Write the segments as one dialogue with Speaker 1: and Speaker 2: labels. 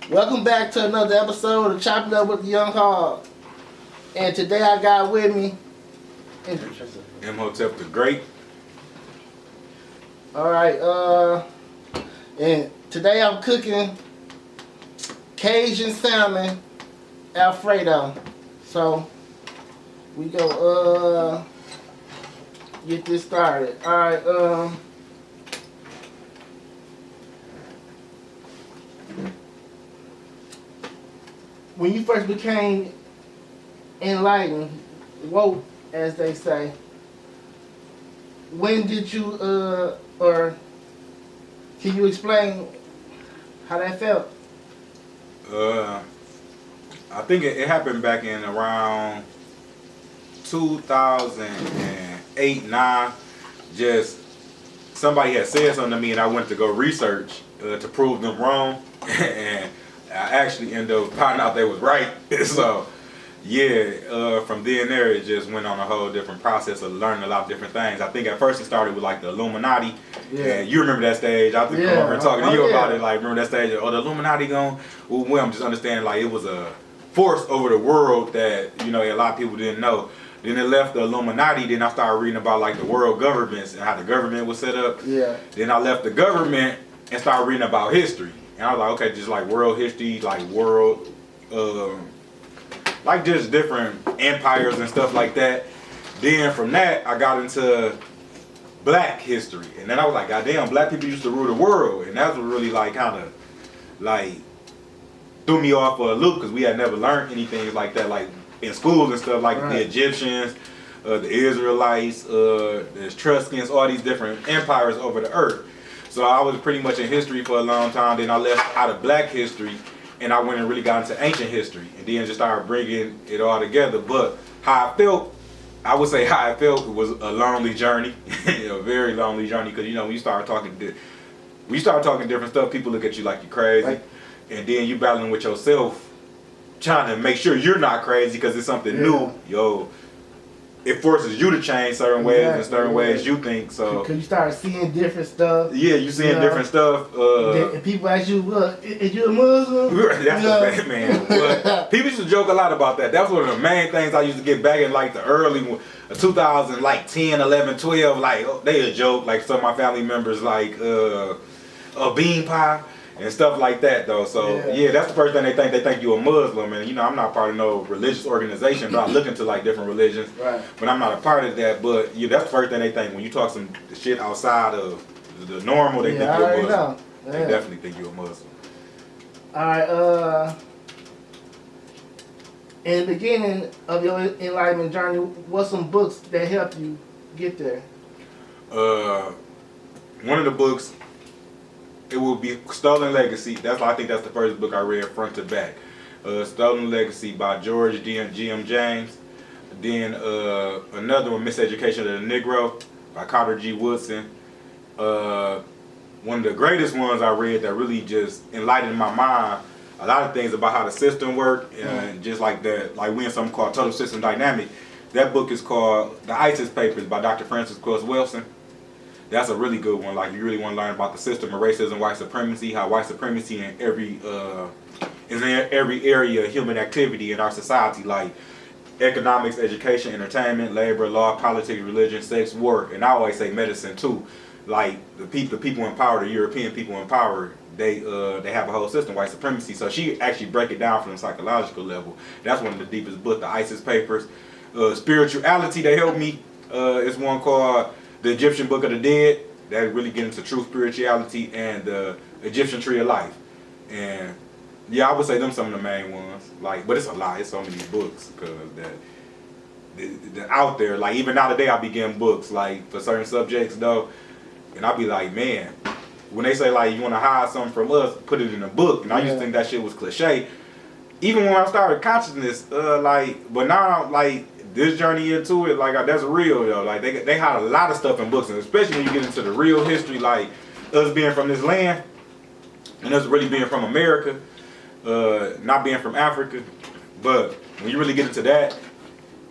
Speaker 1: Welcome back to another episode of Chopping Up with the Young Hog. And today I got with me
Speaker 2: Imhotep DaGreat.
Speaker 1: Alright, and today I'm cooking Cajun salmon Alfredo. So we go get this started. Alright, when you first became enlightened, woke, as they say, when did you, or can you explain how that felt?
Speaker 2: I think it happened back in around 2008, 9. Just somebody had said something to me, and I went to go research to prove them wrong, and I actually ended up finding out they was right. So, yeah, from then there, it just went on a whole different process of learning a lot of different things. I think at first it started with like the Illuminati. Yeah. And you remember that stage? I think I remember talking to you about it. Like, remember that stage? Oh, the Illuminati going? Well, I'm just understanding like it was a force over the world that, you know, a lot of people didn't know. Then it left the Illuminati. Then I started reading about like the world governments and how the government was set up. Yeah. Then I left the government and started reading about history. And I was like, okay, just like world history, like world, like just different empires and stuff like that. Then from that, I got into black history. And then I was like, goddamn, black people used to rule the world. And that's what really like kind of like threw me off for a loop, because we had never learned anything like that, like in schools and stuff, like the Egyptians, the Israelites, the Etruscans, all these different empires over the earth. So I was pretty much in history for a long time. Then I left out of black history and I went and really got into ancient history, and then just started bringing it all together. But how I felt, I would say how I felt was a lonely journey, a very lonely journey, because you know when you start talking different stuff, people look at you like you're crazy, and then you battling with yourself, trying to make sure you're not crazy because it's something new. Yo, it forces you to change certain ways and certain ways you think. So
Speaker 1: because you start seeing different stuff.
Speaker 2: Yeah, you seeing different stuff.
Speaker 1: And people ask you, "Look, is you a Muslim?"
Speaker 2: That's the bad man. But people used to joke a lot about that. That's one of the main things I used to get back in like the early 2000, like 10, 11, 12. Like they a joke. Like some of my family members like a bean pie and stuff like that though. So yeah, that's the first thing they think. They think you a Muslim, and you know I'm not part of no religious organization, but I look into like different religions. Right. But I'm not a part of that. But yeah, that's the first thing they think when you talk some shit outside of the normal. They think you're a Muslim. They definitely think you're a Muslim.
Speaker 1: All right. In the beginning of your enlightenment journey, what's some books that helped you get there?
Speaker 2: One of the books, it will be Stolen Legacy. I think that's the first book I read front to back. Stolen Legacy by George G.M. James. Then another one, Miseducation of the Negro by Carter G. Woodson. One of the greatest ones I read that really just enlightened my mind. A lot of things about how the system worked, and just like that, like we in something called Total System Dynamic. That book is called The ISIS Papers by Dr. Francis Cress Welsing. That's a really good one. Like you really want to learn about the system of racism, white supremacy, how white supremacy is in every area of human activity in our society, like economics, education, entertainment, labor, law, politics, religion, sex, work, and I always say medicine too. Like the people in power, the European people in power, they have a whole system, white supremacy. So she actually break it down from the psychological level. That's one of the deepest books, the ISIS Papers. Spirituality, they helped me. It's one called The Egyptian Book of the Dead, that really get into true spirituality, and the Egyptian Tree of Life. And yeah, I would say them some of the main ones. Like, but it's a lot. It's so many books because that out there. Like even now today, I be getting books like for certain subjects though, and I be like, man, when they say like you want to hide something from us, put it in a book. And I used to think that shit was cliche. Even when I started consciousness, but now like this journey into it, like that's real though. Like they hide a lot of stuff in books, and especially when you get into the real history, like us being from this land, and us really being from America, not being from Africa. But when you really get into that,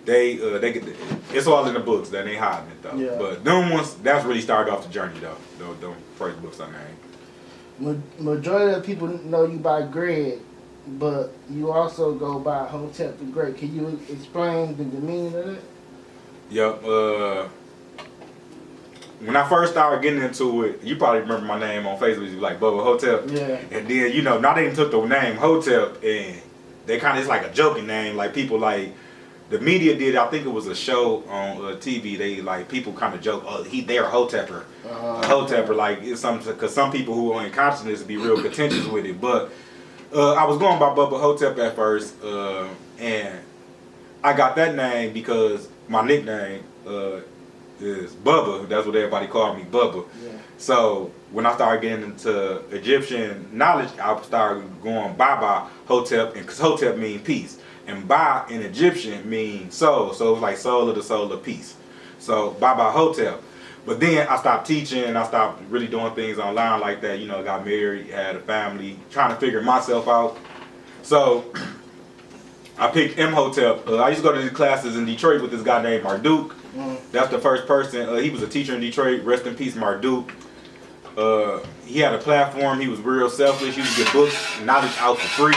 Speaker 2: they get it's all in the books. That ain't hiding it though. Yeah. But them ones, that's really started off the journey though. Them first books I named.
Speaker 1: Majority of people know you by Greg. but you also go by Hotep the Great. Can you explain the meaning of that?
Speaker 2: Yep. When I first started getting into it, you probably remember my name on Facebook. You like Bubba Hotep.
Speaker 1: Yeah.
Speaker 2: And then now they took the name Hotep and they kind of it's like a joking name. Like people like the media did. I think it was a show on TV. They like people kind of joke, oh, they're a Hotepper, a Hotepper. Like it's something because some people who are in consciousness be real contentious with it. But I was going by Bubba Hotep at first, and I got that name because my nickname is Bubba. That's what everybody called me, Bubba.
Speaker 1: Yeah.
Speaker 2: So when I started getting into Egyptian knowledge, I started going Baba Hotep, and because Hotep means peace, and Ba in Egyptian means soul. So it's like soul of peace. So Baba Hotep. But then I stopped teaching. I stopped really doing things online like that. Got married, had a family, trying to figure myself out. So I picked Imhotep. I used to go to these classes in Detroit with this guy named Marduk. That's the first person. He was a teacher in Detroit. Rest in peace, Marduk. He had a platform. He was real selfish. He would get books, knowledge out for free.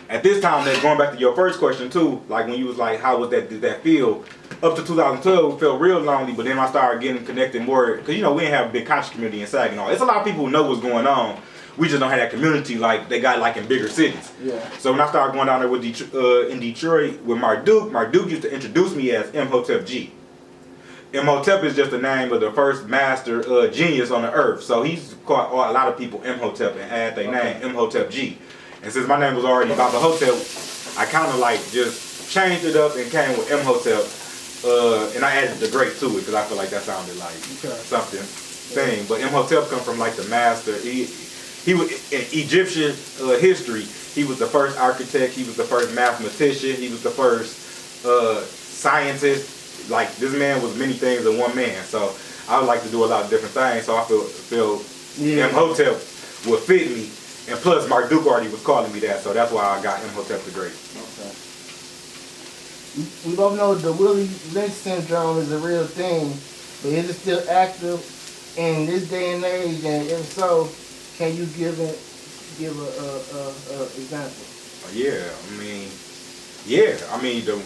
Speaker 2: At this time, going back to your first question too, like when you was like, how was that? Did that feel? Up to 2012, it felt real lonely. But then I started getting connected more because we didn't have a big conscious community in Saginaw. It's a lot of people who know what's going on. We just don't have that community like they got like in bigger cities.
Speaker 1: Yeah.
Speaker 2: So when I started going down there with in Detroit with Marduk used to introduce me as Imhotep G. Imhotep is just the name of the first master genius on the earth. So he's called a lot of people Imhotep and add their name Imhotep G. And since my name was already Baba Hotep, I kind of like just changed it up and came with Imhotep. And I added the great to it because I feel like that sounded like something thing. But Imhotep come from like the master. He was in Egyptian history. He was the first architect. He was the first mathematician. He was the first scientist. Like this man was many things in one man. So I would like to do a lot of different things. So I feel Imhotep would fit me. And plus Marduk already was calling me that. So that's why I got Imhotep the Great.
Speaker 1: Okay. We both know the Willie Lynch syndrome is a real thing, but is it still active in this day and age? And if so, can you give a example?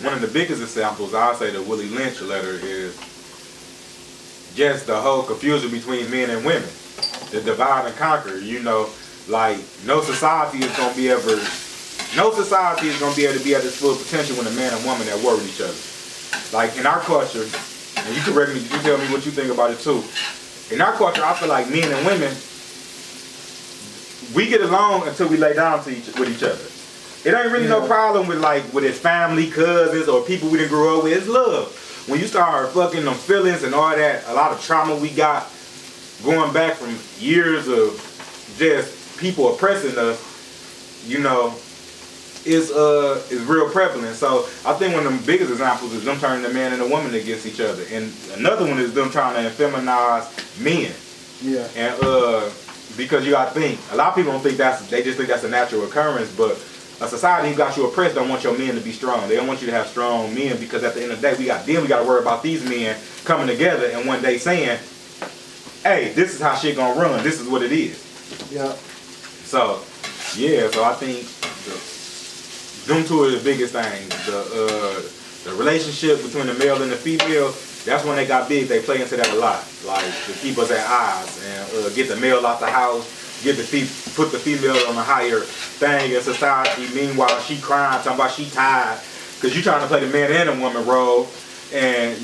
Speaker 1: One of the biggest examples I'll say the Willie Lynch letter is just the whole confusion between men and women, the divide and conquer. Like no society is gonna be able to be at its full potential when a man and woman at war with each other. Like in our culture, and you correct me, you tell me what you think about it too. In our culture, I feel like men and women, we get along until we lay down with each other. It ain't really no problem with his family, cousins, or people we didn't grow up with. It's love. When you start fucking them feelings and all that, a lot of trauma we got going back from years of just people oppressing us, is real prevalent. So I think one of the biggest examples is them turning the man and the woman against each other. And another one is them trying to feminize men. Yeah.
Speaker 2: And because you gotta think, a lot of people don't think they just think that's a natural occurrence, but a society who got you oppressed don't want your men to be strong. They don't want you to have strong men because at the end of the day, we got to worry about these men coming together and one day saying, hey, this is how shit gonna run. This is what it is.
Speaker 1: Yeah.
Speaker 2: So I think them two are the biggest things. The relationship between the male and the female, that's when they got big. They play into that a lot. Like to keep us at odds and get the male out the house, put the female on a higher thing in society. Meanwhile, she crying, talking about she tired, because you trying to play the man and the woman role, and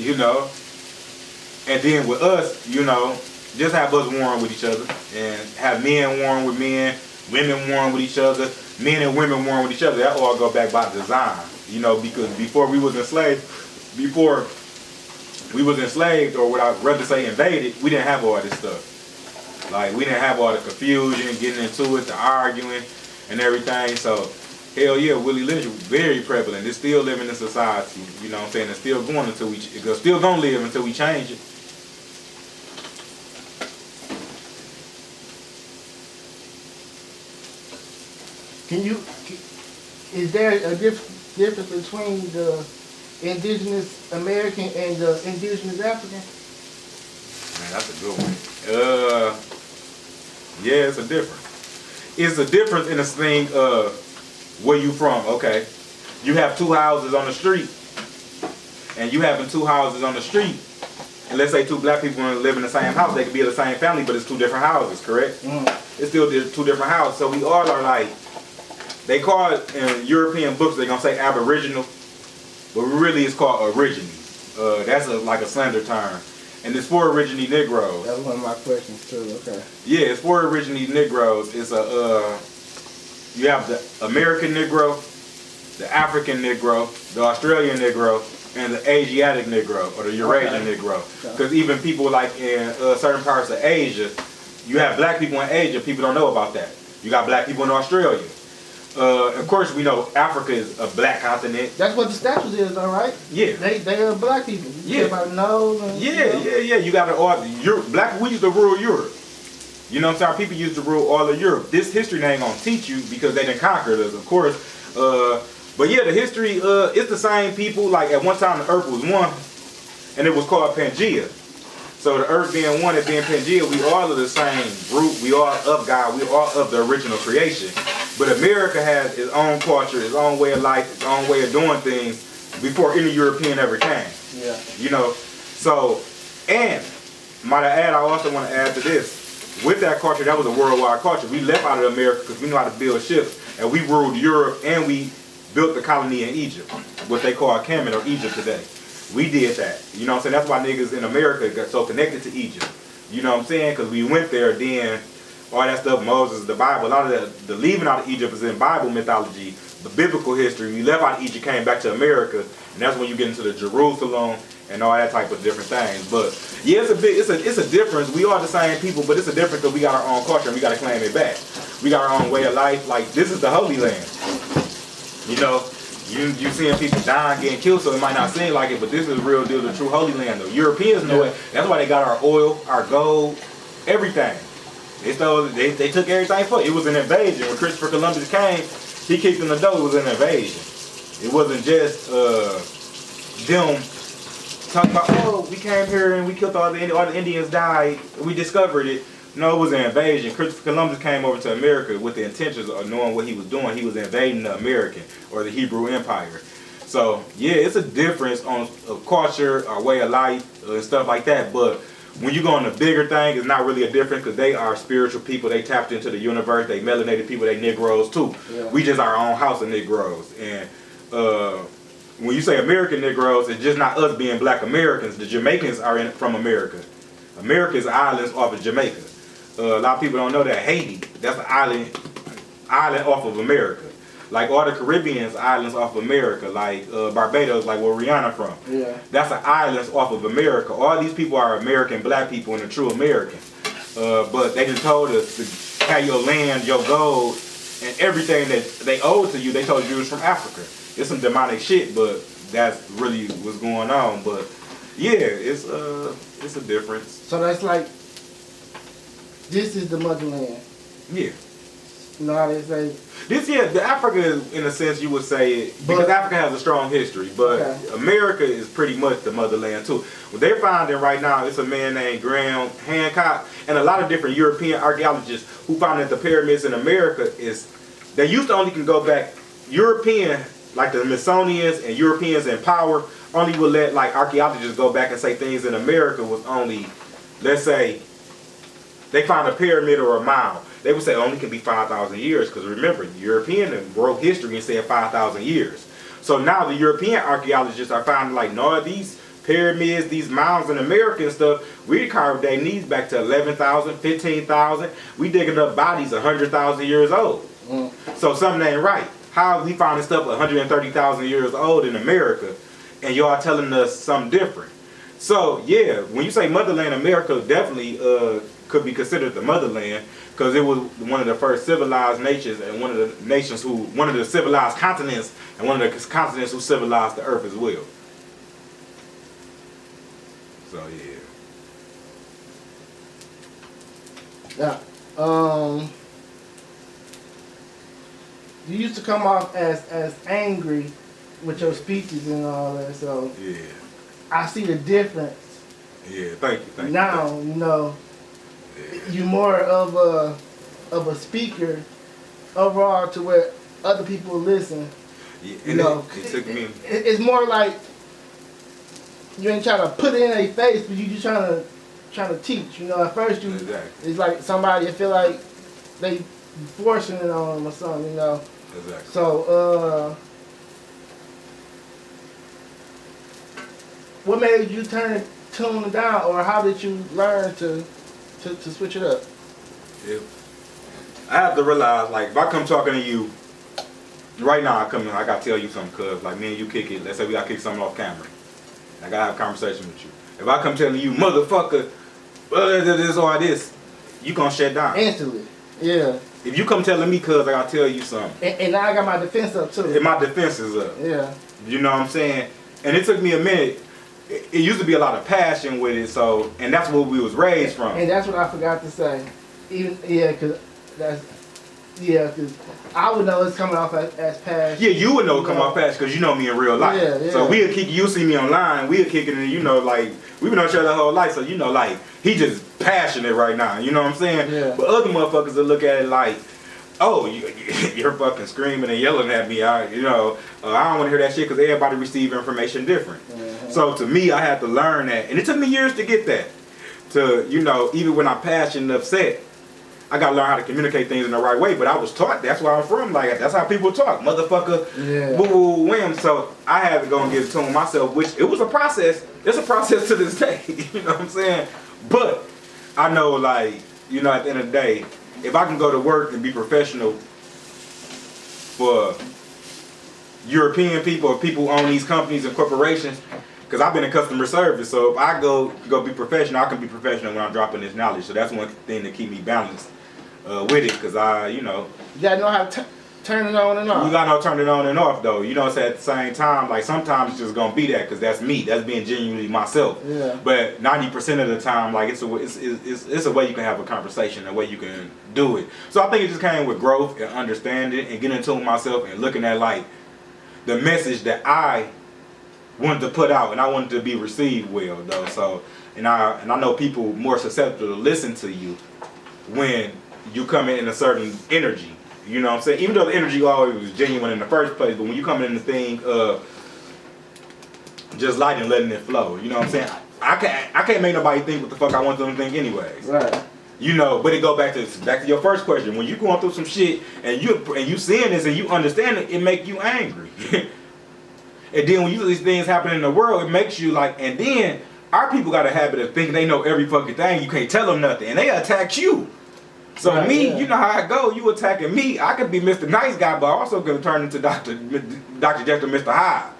Speaker 2: and then with us, just have us warring with each other, and have men warring with men, women warring with each other, men and women warring with each other. That all go back by design, because before we was enslaved, or what I'd rather say invaded, we didn't have all this stuff. Like, we didn't have all the confusion, getting into it, the arguing, and everything. So, hell yeah, Willie Lynch was very prevalent. It's still living in society. You know what I'm saying? It's still going it's still gonna live until we change it.
Speaker 1: Is there a difference between the indigenous American and the indigenous African?
Speaker 2: Man, that's a good one. Yeah, it's a difference. It's a difference in this thing of
Speaker 1: Where you from? Okay. You have two houses on the street, and you having two houses on the street, and let's say two black people live in the same house, they could be of the same family, but it's two different houses, correct? It's still two different houses. So we all are like, they call it in European books, they're gonna say aboriginal, but really it's called origine. That's like a slander term. And it's for originally Negroes.
Speaker 3: That was one of my questions too, okay.
Speaker 1: Yeah, it's for originally Negroes. It's you have the American Negro, the African Negro, the Australian Negro, and the Asiatic Negro, or the Eurasian Negro. Because even people like in certain parts of Asia, you have black people in Asia, people don't know about that. You got black people in Australia. Of course, we know Africa is a black continent.
Speaker 3: That's what the statues is, though, right?
Speaker 1: Yeah.
Speaker 3: They are black people. You
Speaker 1: Yeah.
Speaker 3: about the nose and,
Speaker 1: Yeah. You got to black. We used to rule Europe. You know what I'm saying? Our people used to rule all of Europe. This history they ain't gonna teach you because they didn't conquer us, of course. But yeah, the history it's the same people. Like at one time, the Earth was one, and it was called Pangea. So the Earth being one and being Pangea, we all are the same group. We all of God. We all of the original creation. But America has its own culture, its own way of life, its own way of doing things before any European ever came.
Speaker 3: Yeah.
Speaker 1: You know, so, and might I add, I also want to add to this. With that culture, that was a worldwide culture. We left out of America because we know how to build ships, and we ruled Europe, and we built the colony in Egypt, what they call Kemet or Egypt today. We did that. You know what I'm saying? That's why niggas in America got so connected to Egypt. You know what I'm saying? Because we went there, then all that stuff, Moses, the Bible, a lot of the leaving out of Egypt is in Bible mythology, the biblical history. We left out of Egypt, came back to America, and that's when you get into the Jerusalem and all that type of different things. But yeah, it's a difference. We are the same people, but it's a difference because we got our own culture and we got to claim it back. We got our own way of life. Like, this is the Holy Land. You know, you seeing people dying, getting killed, so it might not seem like it, but this is the real deal, the true Holy Land. The Europeans know it. That's why they got our oil, our gold, everything. They took everything for it. It was an invasion. When Christopher Columbus came, he kicked in the door. It was an invasion. It wasn't just them talking about, oh, we came here and we killed all the Indians died. We discovered it. No, it was an invasion. Christopher Columbus came over to America with the intentions of knowing what he was doing. He was invading the American or the Hebrew Empire. So yeah, it's a difference on culture, our way of life, and stuff like that. But when you go on the bigger thing, it's not really a difference because they are spiritual people. They tapped into the universe. They melanated people. They Negroes too. Yeah. We just our own house of Negroes. And when you say American Negroes, it's just not us being black Americans. The Jamaicans are from America. America is islands off of Jamaica. A lot of people don't know that Haiti, that's an island off of America. Like all the Caribbean's islands off of America, like Barbados, like where Rihanna from. Yeah. That's an islands off of America. All these people are American black people and the true American. But they just told us to have your land, your gold, and everything that they owed to you, they told you it was from Africa. It's some demonic shit, but that's really what's going on. But yeah, it's a difference.
Speaker 3: So that's like, this is the motherland.
Speaker 1: Yeah.
Speaker 3: You know how they say?
Speaker 1: The Africa, in a sense, you would say, because Africa has a strong history, but America is pretty much the motherland too. What they're finding right now, it's a man named Graham Hancock, and a lot of different European archaeologists who found that the pyramids in America they used to only can go back, European, like the Smithsonians and Europeans in power, only would let like archaeologists go back and say things in America was only, let's say, they found a pyramid or a mound. They would say only can be 5,000 years because remember, European wrote history and said 5,000 years. So now the European archaeologists are finding like, no, these pyramids, these mounds in America and stuff, we carved their knees back to 11,000, 15,000. We digging up bodies 100,000 years old. So something ain't right. How we finding stuff 130,000 years old in America and y'all telling us something different? So yeah, when you say motherland, America definitely could be considered the motherland because it was one of the first civilized nations and one of the civilized continents and one of the continents who civilized the earth as well. So
Speaker 3: yeah. You used to come off as angry with your speeches and all that, so yeah. I see the difference.
Speaker 1: Yeah, thank you.
Speaker 3: Now, you know, you're more of a speaker overall to where other people will listen.
Speaker 2: Yeah,
Speaker 3: You know,
Speaker 2: it took me.
Speaker 3: It's more like you ain't trying to put it in their face, but you just trying to teach. You know, at first it's like somebody feel like they forcing it on them or something. You know.
Speaker 2: Exactly.
Speaker 3: So what made you tune it down, or how did you learn to switch it up?
Speaker 2: Yeah. I have to realize, like, if I come talking to you right now, I gotta tell you something, cuz like me and you kick it. Let's say we gotta kick something off camera. I gotta have a conversation with you. If I come telling you, motherfucker, this or this, you gonna shut down
Speaker 3: instantly. Yeah.
Speaker 2: If you come telling me, cuz I gotta tell you something.
Speaker 3: And now I got my defense up too.
Speaker 2: And my defense is up.
Speaker 3: Yeah.
Speaker 2: You know what I'm saying? And it took me a minute. It used to be a lot of passion with it, so, and that's what we was raised from.
Speaker 3: And that's what I forgot to say. Because I would know it's coming off as passion.
Speaker 2: Yeah, you would know it come off passion because you know me in real life.
Speaker 3: Yeah.
Speaker 2: So we'll kick, you see me online, we'll kick it, and you know, like, we've been on each other the whole life, so you know, like, he just passionate right now, you know what I'm saying?
Speaker 3: Yeah.
Speaker 2: But other motherfuckers will look at it like, oh, you're fucking screaming and yelling at me, I don't want to hear that shit because everybody receive information different.
Speaker 3: Mm-hmm.
Speaker 2: So to me, I had to learn that, and it took me years to get that. To, you know, even when I'm passionate and upset, I gotta learn how to communicate things in the right way. But I was taught, that's where I'm from, like, that's how people talk, motherfucker, woo, wham. So I had to go and get it to myself, which it was a process. It's a process to this day, you know what I'm saying? But I know, like, you know, at the end of the day, if I can go to work and be professional for European people or people who own these companies and corporations, because I've been in customer service, so if I go be professional, I can be professional when I'm dropping this knowledge. So that's one thing to keep me balanced with it, because you know.
Speaker 3: You gotta know how to turn it on and off.
Speaker 2: You gotta know turn it on and off, though. You know what I'm saying? At the same time, like, sometimes it's just gonna be that, because that's me. That's being genuinely myself.
Speaker 3: Yeah.
Speaker 2: But 90% of the time, like, it's a way you can have a conversation, a way you can do it. So I think it just came with growth and understanding and getting into myself and looking at, like, the message that I wanted to put out, and I wanted to be received well, though. So, and I know people more susceptible to listen to you when you come in a certain energy. You know what I'm saying? Even though the energy always was genuine in the first place, but when you come in the thing of just light and letting it flow, you know what I'm saying? I can't make nobody think what the fuck I want them to think anyways.
Speaker 3: Right.
Speaker 2: You know, but it go back to your first question. When you going through some shit and you seeing this and you understand it, it make you angry. And then when you see these things happen in the world, it makes you like, and then our people got a habit of thinking they know every fucking thing. You can't tell them nothing, and they attack you. So
Speaker 3: right,
Speaker 2: me,
Speaker 3: yeah.
Speaker 2: You know how I go. You attacking me, I could be Mr. Nice Guy, but I also could turn into Dr. Jekyll, Mr. Hyde.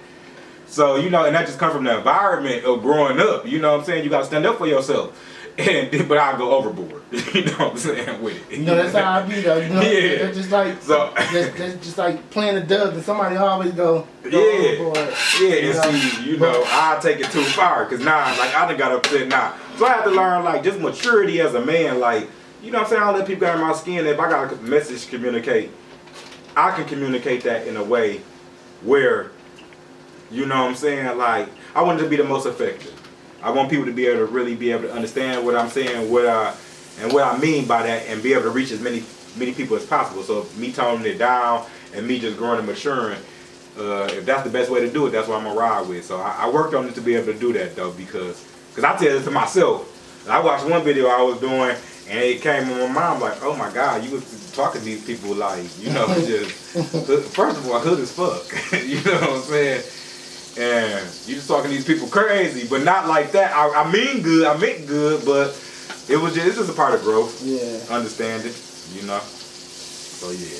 Speaker 2: So, you know, and that just comes from the environment of growing up. You know what I'm saying? You got to stand up for yourself. But I go overboard. You know what I'm saying? With it.
Speaker 3: You know, that's how I be though. You know,
Speaker 2: Yeah.
Speaker 3: That's just like that's just like playing the dub, and somebody always go overboard.
Speaker 2: Yeah, and see, you know, I take it too far, because now, like, I done got upset now. So I have to learn, like, just maturity as a man, like, you know what I'm saying? I don't let people get in my skin. If I got a message to communicate, I can communicate that in a way where, you know what I'm saying? Like, I want it to be the most effective. I want people to be able to really be able to understand what I'm saying, what I mean by that, and be able to reach as many people as possible. So me toning it down and me just growing and maturing, if that's the best way to do it, that's what I'm gonna ride with. So I worked on it to be able to do that, though, because I tell this to myself. I watched one video I was doing, and it came in my mind like, oh my God, you was talking to these people like, you know, just first of all, hood as fuck. You know what I'm saying? And you just talking to these people crazy, but not like that. I mean good, I meant good, but it's just a part of growth.
Speaker 3: Yeah.
Speaker 2: Understanding, you know. So yeah.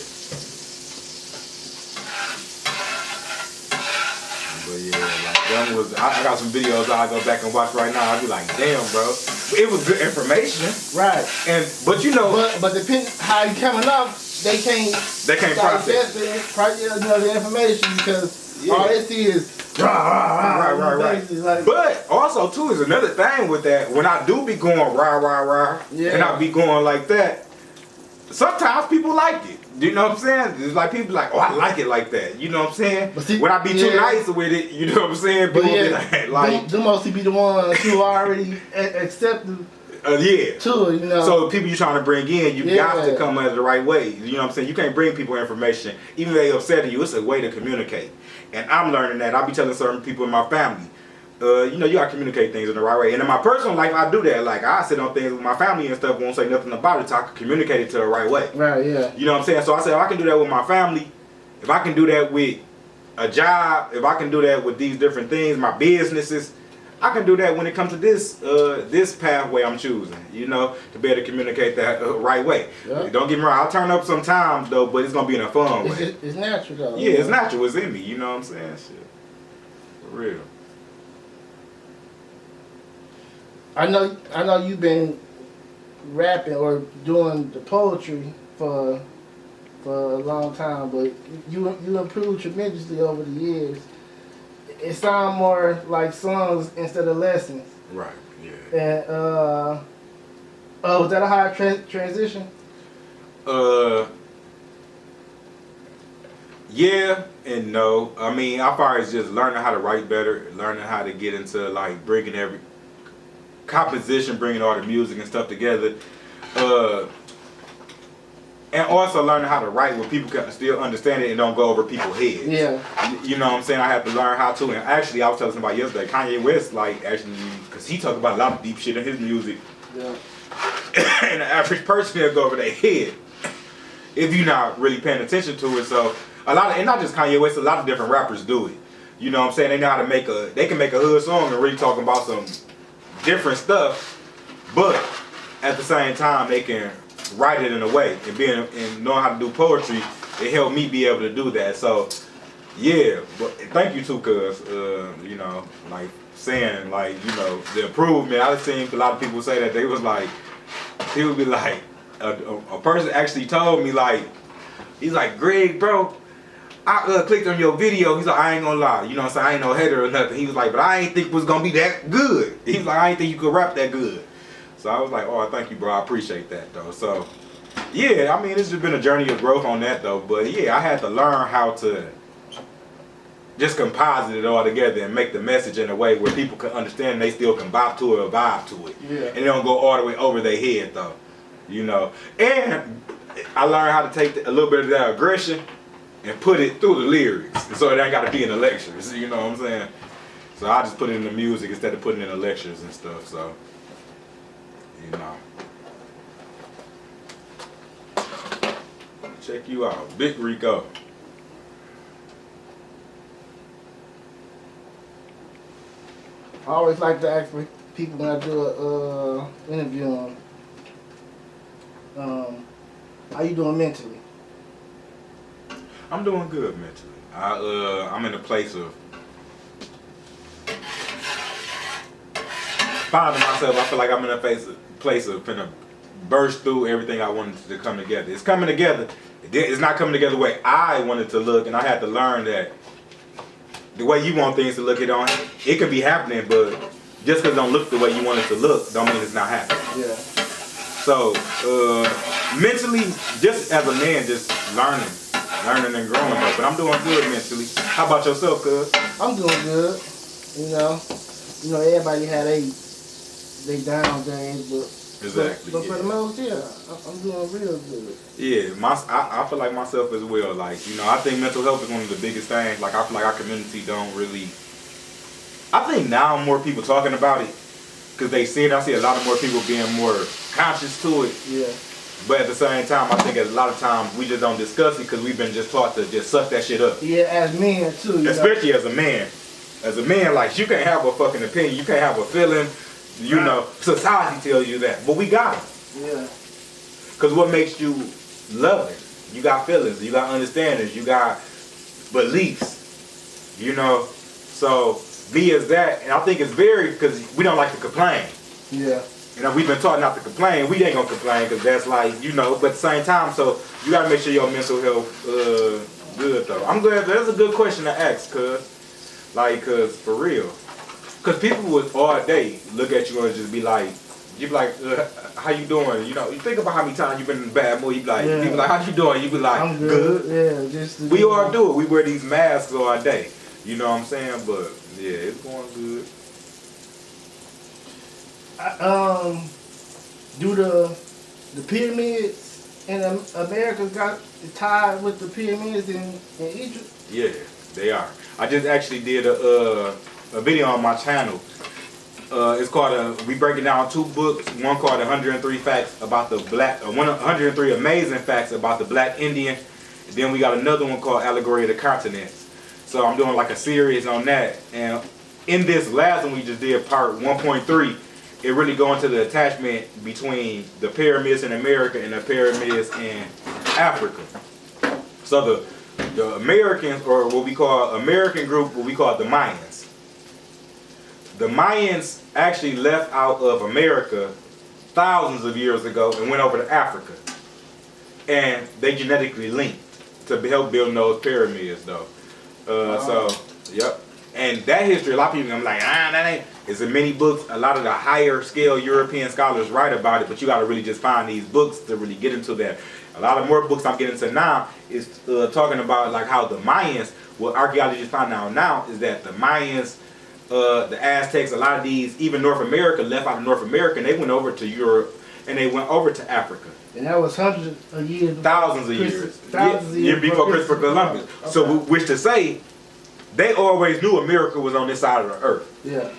Speaker 2: But yeah, like that was. I got some videos I go back and watch right now. I be like, damn, bro, it was good information.
Speaker 3: Right.
Speaker 2: But you know,
Speaker 3: but depending how you coming up, they can't
Speaker 2: process
Speaker 3: the information, because all they see is
Speaker 2: right.
Speaker 3: Like,
Speaker 2: but also too is another thing with that. When I do be going rah,
Speaker 3: yeah.
Speaker 2: and I be going like that, sometimes people like it. You know what I'm saying? It's like people like, oh, I like it like that. You know what I'm saying?
Speaker 3: But see,
Speaker 2: when I be too nice with it, you know what I'm saying? People be like
Speaker 3: them mostly be the ones who already accepted
Speaker 2: Yeah.
Speaker 3: to it, you know.
Speaker 2: So the people you're trying to bring in, you got to come at it the right way. You know what I'm saying? You can't bring people information, even if they upset you. It's a way to communicate. And I'm learning that. I'll be telling certain people in my family, you know, you gotta communicate things in the right way. And in my personal life, I do that. Like, I sit on things with my family and stuff, won't say nothing about it, so I can communicate it to the right way.
Speaker 3: Right, yeah.
Speaker 2: You know what I'm saying? So I said, if I can do that with my family, if I can do that with a job, if I can do that with these different things, my businesses, I can do that when it comes to this this pathway I'm choosing, you know, to be able to communicate that right way. Yep. Don't get me wrong, I'll turn up sometimes though, but it's gonna be in a fun way.
Speaker 3: It's natural though.
Speaker 2: Yeah, it's natural. It's in me. You know what I'm saying? Shit, for real.
Speaker 3: I know you've been rapping or doing the poetry for a long time, but you improved tremendously over the years. It sounds more like songs instead of lessons.
Speaker 2: Right. Yeah.
Speaker 3: And was that a hard transition?
Speaker 2: Yeah and no. I mean, as far as just learning how to write better, learning how to get into like bringing every composition, bringing all the music and stuff together. And also learning how to write where people can still understand it and don't go over people's heads.
Speaker 3: Yeah.
Speaker 2: You know what I'm saying? I have to learn how to. And actually, I was telling somebody yesterday, Kanye West, like, actually, because he talk about a lot of deep shit in his music.
Speaker 3: Yeah.
Speaker 2: And the average person will go over their head if you're not really paying attention to it. So, a lot of, and not just Kanye West, a lot of different rappers do it. You know what I'm saying? They know how to they can make a hood song and really talk about some different stuff, but at the same time, they can write it in a way, and knowing how to do poetry, it helped me be able to do that. So yeah, but thank you too, cuz you know, like saying like, you know, the improvement. I've seen a lot of people say that they was like, he would be like, a person actually told me like, he's like, Greg, bro, I clicked on your video. He's like, I ain't gonna lie, you know what I'm saying, I ain't no hater or nothing. He was like, but I ain't think it was gonna be that good. He's like, I ain't think you could rap that good. So I was like, oh, thank you, bro. I appreciate that, though. So, yeah, I mean, it's just been a journey of growth on that, though. But, yeah, I had to learn how to just composite it all together and make the message in a way where people can understand and they still can bop to it or vibe to it.
Speaker 3: Yeah. And
Speaker 2: they don't go all the way over their head, though. You know? And I learned how to take a little bit of that aggression and put it through the lyrics. So it ain't got to be in the lectures. You know what I'm saying? So I just put it in the music instead of putting it in the lectures and stuff, so. You know. Check you out. Big Rico.
Speaker 3: I always like to ask people when I do a interview on how you doing mentally?
Speaker 2: I'm doing good mentally. I'm in a place of finding myself. I feel like I'm in a place of finna burst through everything I wanted to come together. It's coming together. It's not coming together the way I wanted to look, and I had to learn that the way you want things to look, it could be happening, but just because it don't look the way you want it to look, don't mean it's not happening.
Speaker 3: Yeah.
Speaker 2: So mentally, just as a man, just learning and growing though. But I'm doing good mentally. How about yourself, cuz?
Speaker 3: I'm doing good. You know, everybody had they down days, but
Speaker 2: exactly.
Speaker 3: But for the most, yeah, I'm doing real good.
Speaker 2: Yeah, I feel like myself as well. Like, you know, I think mental health is one of the biggest things. Like, I feel like our community don't really. I think now more people talking about it because they see it. I see a lot of more people being more conscious to it.
Speaker 3: Yeah.
Speaker 2: But at the same time, I think a lot of times we just don't discuss it because we've been just taught to just suck that shit up.
Speaker 3: Yeah, as men too.
Speaker 2: Especially as a man. As a man, like, you can't have a fucking opinion. You can't have a feeling. You know, society tells you that. But we got it.
Speaker 3: Yeah.
Speaker 2: Because what makes you loving? You got feelings. You got understandings. You got beliefs. You know? So, be as that. And I think it's very, because we don't like to complain.
Speaker 3: Yeah.
Speaker 2: You know, we've been taught not to complain. We ain't going to complain because that's like, you know, but at the same time, so you got to make sure your mental health good, though. I'm glad. That's a good question to ask, cuz. Like, cuz, for real. Because people would all day look at you and just be like, how you doing? You know, you think about how many times you've been in a bad mood. You be like,
Speaker 3: yeah.
Speaker 2: People like, how you doing? You be like,
Speaker 3: I'm good. Yeah, just
Speaker 2: we all do it. We wear these masks all day. You know what I'm saying? But yeah, it's going good.
Speaker 3: Do the pyramids in America got tied with the pyramids in Egypt?
Speaker 2: Yeah, they are. I just actually did a video on my channel. It's called we break it down 2 books. One called 103 Facts about the Black, 103 Amazing Facts about the Black Indian. And then we got another one called Allegory of the Continents. So I'm doing like a series on that. And in this last one we just did, part 1.3, it really go into the attachment between the pyramids in America and the pyramids in Africa. So the Americans, or what we call American group, what we call the Mayans. The Mayans actually left out of America thousands of years ago and went over to Africa. And they genetically linked to help build those pyramids though. So, yep. And that history, a lot of people, I'm like, that ain't. It's in many books. A lot of the higher scale European scholars write about it, but you got to really just find these books to really get into that. A lot of more books I'm getting into now is talking about like how the Mayans, what archaeologists find out now is that the Mayans, the Aztecs, a lot of these, even North America, left out of North America and they went over to Europe and they went over to Africa.
Speaker 3: And that was hundreds of years.
Speaker 2: Thousands of years. Thousands of years before Christopher Columbus. Okay. So which to say, they always knew America was on this side of the earth.
Speaker 3: Yeah.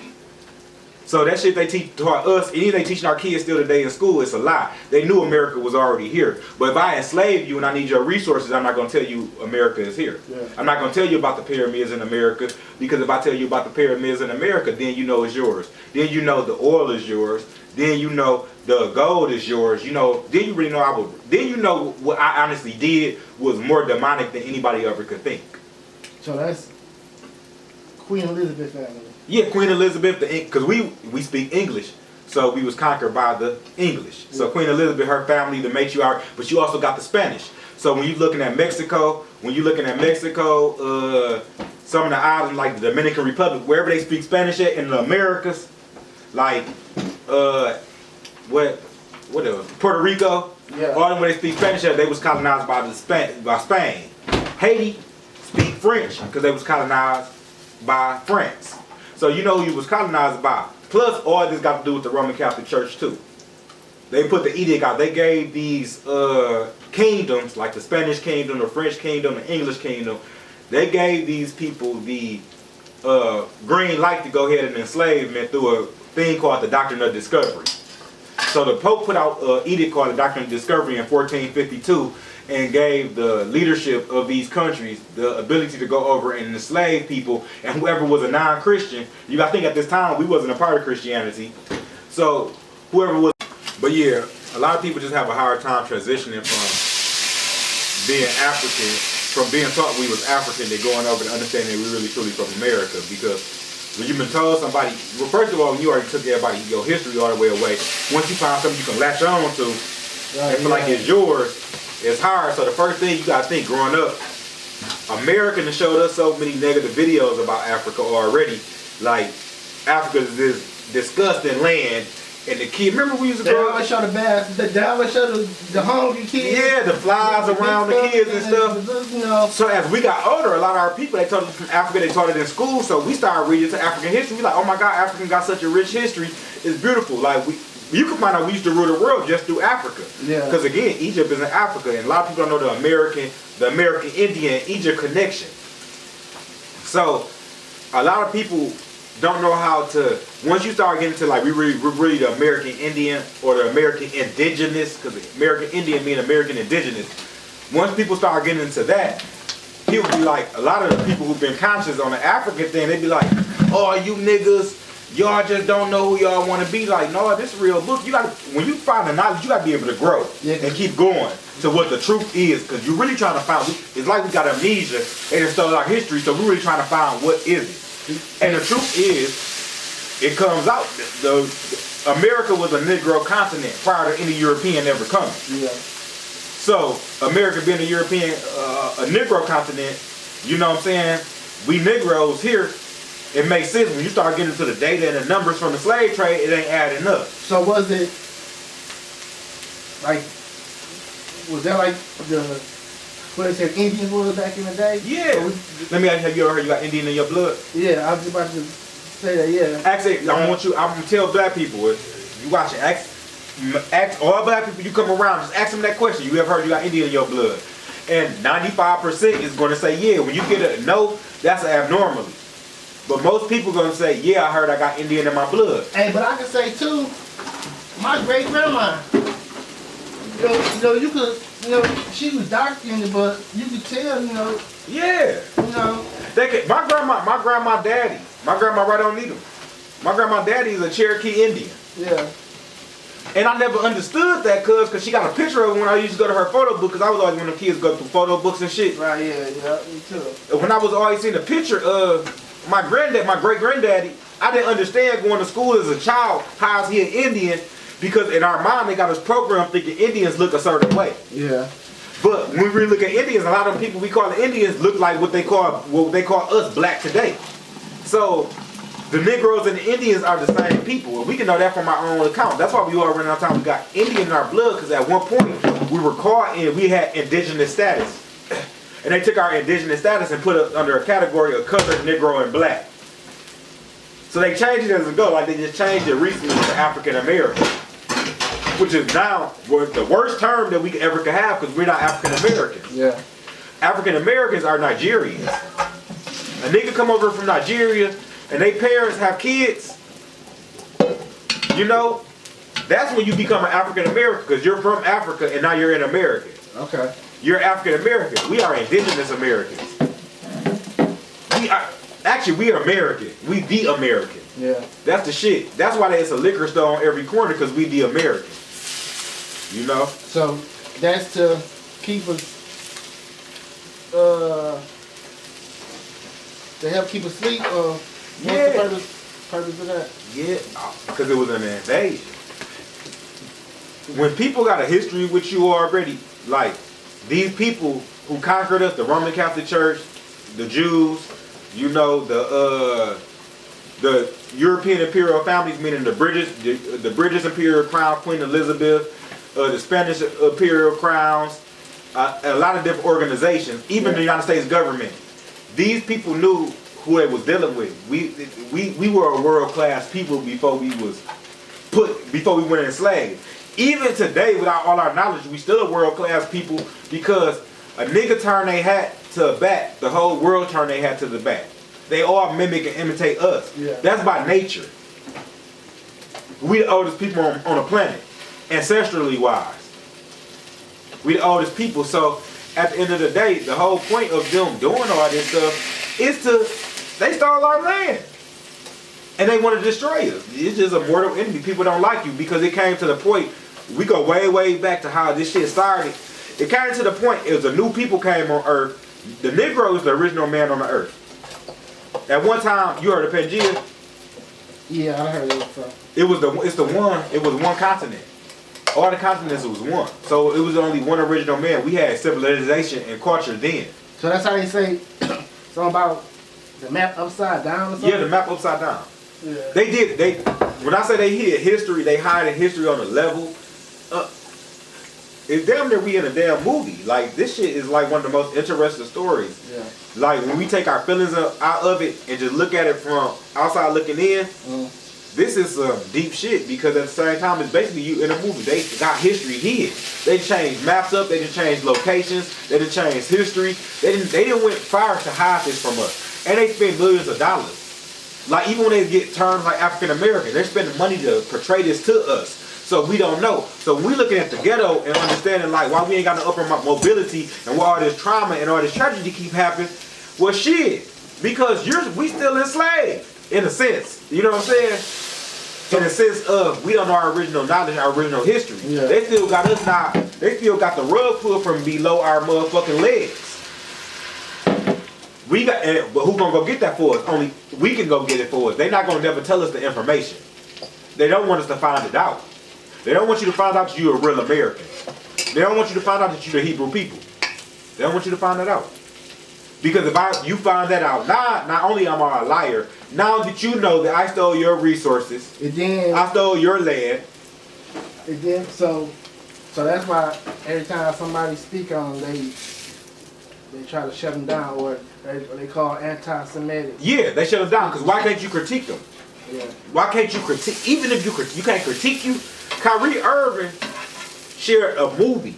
Speaker 2: So that shit they taught us, and they teaching our kids still today in school, it's a lie. They knew America was already here. But if I enslave you and I need your resources, I'm not going to tell you America is here. Yeah. I'm not going to tell you about the pyramids in America, because if I tell you about the pyramids in America, then you know it's yours. Then you know the oil is yours. Then you know the gold is yours. You know, then you really know then you know what I honestly did was more demonic than anybody ever could think.
Speaker 3: So that's Queen Elizabeth family.
Speaker 2: Yeah, Queen Elizabeth, because we speak English, so we was conquered by the English. Yeah. So Queen Elizabeth, her family, the matriarch, but you also got the Spanish. So when you're looking at Mexico, some of the islands like the Dominican Republic, wherever they speak Spanish at in the Americas, like what else? Puerto Rico, yeah. All them where they speak Spanish at, they was colonized by Spain. Haiti speak French because they was colonized by France. So you know who he was colonized by. Plus, all this got to do with the Roman Catholic Church too. They put the edict out. They gave these kingdoms, like the Spanish kingdom, the French kingdom, the English kingdom. They gave these people the green light to go ahead and enslavement through a thing called the Doctrine of Discovery. So the Pope put out an edict called the Doctrine of Discovery in 1452 and gave the leadership of these countries the ability to go over and enslave people, and whoever was a non-Christian, you got to think at this time we wasn't a part of Christianity, so whoever was, but yeah, a lot of people just have a hard time transitioning from being African, from being taught we was African, to going over to understanding we really truly from America, because when you've been told somebody, well, first of all, when you already took everybody your history all the way away, once you find something you can latch on to and feel like it's yours, it's hard. So the first thing you gotta think, growing up, America has showed us so many negative videos about Africa already. Like, Africa is this disgusting land, and the kid, remember we used to grow up?
Speaker 3: They always show the hungry kids.
Speaker 2: Yeah, the flies around the kids and stuff.
Speaker 3: You know.
Speaker 2: So as we got older, a lot of our people, they taught us from Africa, they taught it in school, so we started reading to African history. We like, oh my God, Africa got such a rich history. It's beautiful. Like, you can find out we used to rule the world just through Africa. Yeah. Because again, Egypt is in Africa, and a lot of people don't know the American Indian Egypt connection. So a lot of people don't know how to, once you start getting to like, we really the American Indian or the American Indigenous, because American Indian means American Indigenous. Once people start getting into that, people be like, a lot of the people who've been conscious on the African thing, they be like, oh, you niggas, y'all just don't know who y'all want to be. Like, no, this is real book. You gotta, when you find the knowledge, you gotta be able to grow and keep going to what the truth is, because you're really trying to find. It's like we got amnesia and it's still our history, so we're really trying to find what is it. And the truth is, it comes out. America was a Negro continent prior to any European ever coming. Yeah. So America being a European, a Negro continent, you know what I'm saying? We Negroes here. It makes sense when you start getting into the data and the numbers from the slave trade, it ain't adding up.
Speaker 3: So was it like, was that like what they said Indians was back in the day?
Speaker 2: Yeah. Let me ask you, have you ever heard you got Indian in your blood?
Speaker 3: Yeah, I was about to say that, yeah.
Speaker 2: Actually, I'm gonna tell black people, if you watch it, Ask all black people you come around, just ask them that question. You ever heard you got Indian in your blood? And 95% is going to say yeah. When you get a no, that's abnormally. But most people going to say, yeah, I heard I got Indian in my blood.
Speaker 3: Hey, but I can say too, my great grandma, you could, she was dark skinned, but you could tell,
Speaker 2: Yeah. My grandma daddy, my grandma right on Needham. My grandma daddy is a Cherokee Indian.
Speaker 3: Yeah.
Speaker 2: And I never understood that cause she got a picture of it when I used to go to her photo book, cause I was always one of the kids go through photo books and shit.
Speaker 3: Right, yeah, me too.
Speaker 2: When I was always seeing a picture of my granddad, my great granddaddy, I didn't understand going to school as a child, how is he an Indian? Because in our mind they got us programmed thinking Indians look a certain way.
Speaker 3: Yeah.
Speaker 2: But when we look at Indians, a lot of the people we call the Indians look like what they call us black today. So the Negroes and the Indians are the same people. And we can know that from our own account. That's why we all run out of time. We got Indian in our blood because at one point we were caught and we had indigenous status. And they took our indigenous status and put it under a category of colored, Negro, and black. So they changed it as it go. Like they just changed it recently to African American. Which is now the worst term that we ever could have because we're not African Americans.
Speaker 3: Yeah. African
Speaker 2: Americans are Nigerians. A nigga come over from Nigeria and they parents have kids, that's when you become an African American because you're from Africa and now you're an American.
Speaker 3: Okay.
Speaker 2: You're African American. We are indigenous Americans. We are American. We the American.
Speaker 3: Yeah.
Speaker 2: That's the shit. That's why there's a liquor store on every corner because we the American.
Speaker 3: So that's to keep us, to help keep us asleep. What's the purpose of that?
Speaker 2: Yeah, because it was an invasion. When people got a history with you already, like these people who conquered us, the Roman Catholic Church, the Jews, the European imperial families, meaning the British imperial crown, Queen Elizabeth, the Spanish imperial crowns, a lot of different organizations, even the United States government. These people knew who they was dealing with. We were a world class people before we went enslaved. Even today, without all our knowledge, we still a world class people because a nigga turn they hat to a bat, the whole world turn they hat to the bat. They all mimic and imitate us.
Speaker 3: Yeah.
Speaker 2: That's by nature. We the oldest people on the planet, ancestrally wise. We the oldest people. So at the end of the day, the whole point of them doing all this stuff is they stole our land. And they want to destroy us. It's just a mortal enemy. People don't like you because it came to the point, we go way, way back to how this shit started. It came to the point, it was a new people came on earth. The Negro is the original man on the earth. At one time, you heard of Pangea?
Speaker 3: Yeah, I heard it.
Speaker 2: It was one continent. All the continents was one. So it was only one original man. We had civilization and culture then.
Speaker 3: So that's how they say something about the map upside down or something?
Speaker 2: Yeah, the map upside down.
Speaker 3: Yeah.
Speaker 2: When I say they hid history, they hide history on a level. It's damn near we in a damn movie. Like, this shit is like one of the most interesting stories.
Speaker 3: Yeah.
Speaker 2: Like, when we take our feelings out of it and just look at it from outside looking in, this is some deep shit because at the same time, it's basically you in a movie. They got history hid. They changed maps up. They just changed locations. They just changed history. They didn't went far to hide this from us. And they spend millions of dollars. Like, even when they get terms like African American, they're spending money to portray this to us. So we don't know. So when we looking at the ghetto and understanding like why we ain't got no upper mobility and why all this trauma and all this tragedy keep happening, well shit, because we still enslaved in a sense. You know what I'm saying? In the sense of we don't know our original knowledge, our original history.
Speaker 3: Yeah.
Speaker 2: They still got us now. They still got the rug pulled from below our motherfucking legs. But who gonna go get that for us? Only we can go get it for us. They not gonna never tell us the information. They don't want us to find it out. They don't want you to find out that you're a real American. They don't want you to find out that you're the Hebrew people. They don't want you to find that out. Because if you find that out, not only am I a liar, now that you know that I stole your resources, I stole your land.
Speaker 3: So that's why every time somebody speak on them, they try to shut them down, or they call anti-Semitic.
Speaker 2: Yeah, they shut them down because why can't you critique them?
Speaker 3: Yeah.
Speaker 2: Why can't you critique? Even if you can't critique you,
Speaker 1: Kyrie Irving shared a movie.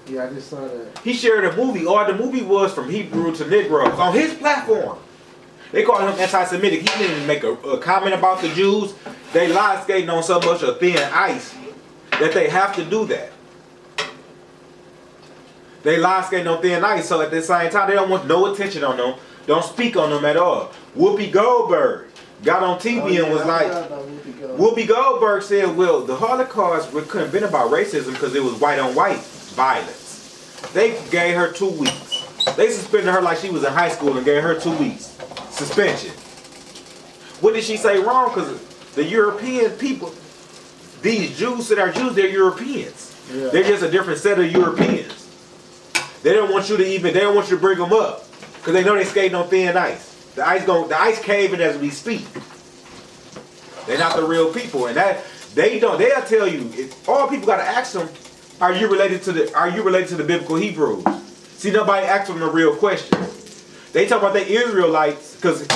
Speaker 3: Yeah, I just saw that.
Speaker 1: He shared a movie. All the movie was from Hebrew to Negroes on his platform. They called him anti-Semitic. He didn't make a comment about the Jews. They live skating on so much of thin ice that they have to do that. They live skating on thin ice, so at the same time, they don't want no attention on them. Don't speak on them at all. Whoopi Goldberg got on TV and was like, Whoopi Goldberg said, well, the Holocaust couldn't have been about racism because it was white on white violence. They gave her 2 weeks. They suspended her like she was in high school and gave her 2 weeks suspension. What did she say wrong? Because the European people, these Jews that are Jews, they're Europeans.
Speaker 3: Yeah.
Speaker 1: They're just a different set of Europeans. They don't want you to they don't want you to bring them up because they know they're skating on thin ice. The ice caving as we speak. They're not the real people, and that they'll tell you. All people got to ask them, are you related to the biblical Hebrews? See, nobody asks them the real questions. They talk about the Israelites because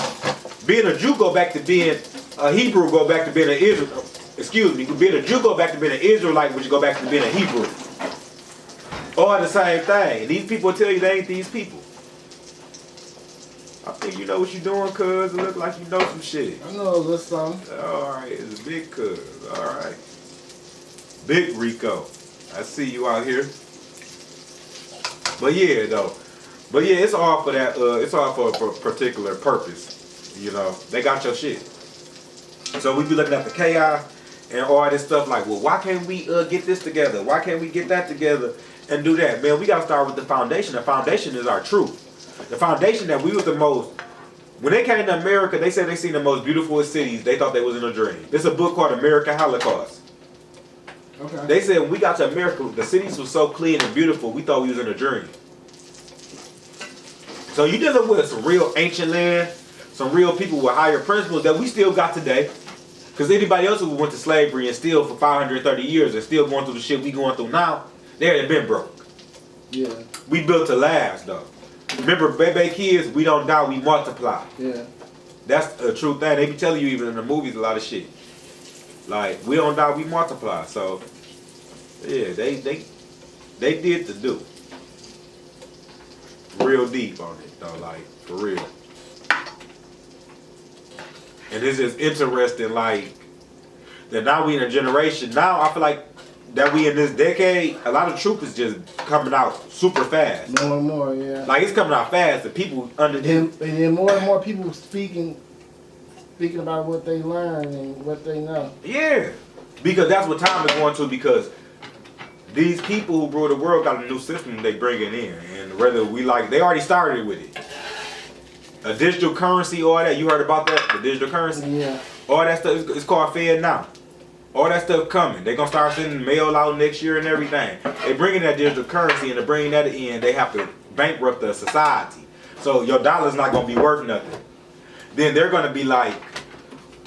Speaker 1: being a Jew go back to being a Hebrew, go back to being an Israel. Excuse me, being a Jew go back to being an Israelite, which go back to being a Hebrew. All the same thing. These people tell you they ain't these people. I think you know what you're doing, cuz. It look like you know some shit.
Speaker 3: I know a little something.
Speaker 1: Alright, it's a big cuz. Alright. Big Rico. I see you out here. But yeah, though. But yeah, it's all for that, it's all for a particular purpose. You know, they got your shit. So we be looking at the chaos and all this stuff like, well, why can't we get this together? Why can't we get that together and do that? Man, we got to start with the foundation. The foundation is our truth. The foundation that we was the most, when they came to America, they said they seen the most beautiful cities. They thought they was in a dream. There's a book called American Holocaust.
Speaker 3: Okay.
Speaker 1: They said when we got to America, the cities were so clean and beautiful, we thought we was in a dream. So you dealing with some real ancient land, some real people with higher principles that we still got today. Because anybody else who went to slavery and still for 530 years and still going through the shit we going through now, they had been broke.
Speaker 3: Yeah.
Speaker 1: We built to last though. Remember, baby kids, we don't die, we multiply.
Speaker 3: Yeah.
Speaker 1: That's a true thing. They be telling you even in the movies a lot of shit. Like, we don't die, we multiply. So, yeah, they did the do. Real deep on it though, like, for real. And this is interesting, like, that now we in a generation, now I feel like that we in this decade, a lot of truth is just coming out super fast.
Speaker 3: More and more, yeah.
Speaker 1: Like, it's coming out fast. The people underneath.
Speaker 3: And then more and more people speaking about what they learn and what they know.
Speaker 1: Yeah. Because that's what time is going to, because these people who rule the world got a new system they bringing in. And whether we like, they already started with it. A digital currency, all that. You heard about that? The digital currency?
Speaker 3: Yeah.
Speaker 1: All that stuff, it's called Fed now. All that stuff coming. They're going to start sending mail out next year and everything. They bringing that digital currency, and to bring that in, they have to bankrupt the society. So your dollar's not going to be worth nothing. Then they're going to be like,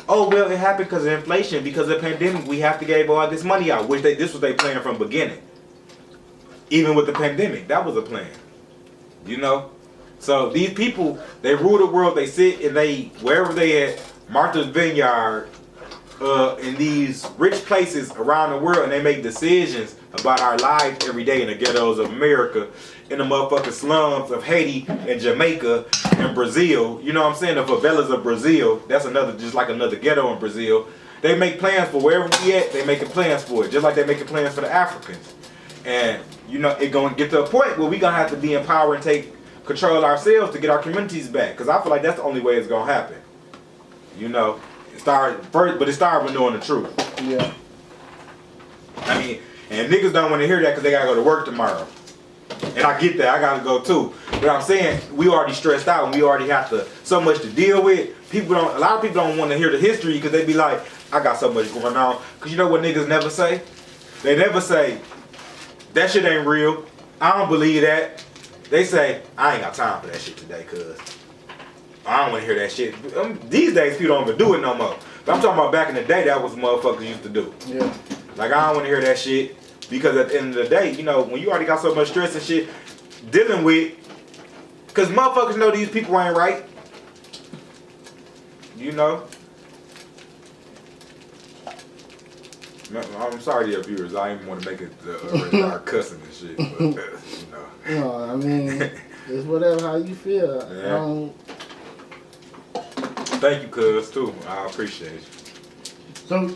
Speaker 1: oh, well, it happened because of inflation. Because of the pandemic, we have to give all this money out. Which this was their plan from the beginning. Even with the pandemic, that was a plan. You know? So these people, they rule the world. They sit and they, wherever they at, Martha's Vineyard, in these rich places around the world, and they make decisions about our lives every day in the ghettos of America, in the motherfucking slums of Haiti and Jamaica and Brazil. You know what I'm saying? The favelas of Brazil. That's another, just like another ghetto in Brazil. They make plans for wherever we at. They making plans for it, just like they making plans for the Africans. And you know, it gonna get to a point where we gonna have to be in power and take control ourselves to get our communities back. Because I feel like that's the only way it's gonna happen. You know. It started first, but it started with knowing the truth.
Speaker 3: Yeah.
Speaker 1: I mean, and niggas don't want to hear that because they gotta go to work tomorrow. And I get that, I gotta go too. But I'm saying we already stressed out and we already have so much to deal with. A lot of people don't want to hear the history because they be like, I got so much going on. Because you know what niggas never say? They never say, that shit ain't real. I don't believe that. They say, I ain't got time for that shit today, cuz. I don't want to hear that shit. These days, people don't even do it no more. But I'm talking about back in the day, that was what motherfuckers used to do.
Speaker 3: Yeah.
Speaker 1: Like, I don't want to hear that shit. Because at the end of the day, you know, when you already got so much stress and shit dealing with, because motherfuckers know these people ain't right. You know?
Speaker 2: I'm sorry to your viewers. I didn't want to make it our cussing and shit, but you know.
Speaker 3: No, I mean, it's whatever how you feel.
Speaker 2: Yeah. Thank you, cuz, too. I appreciate you.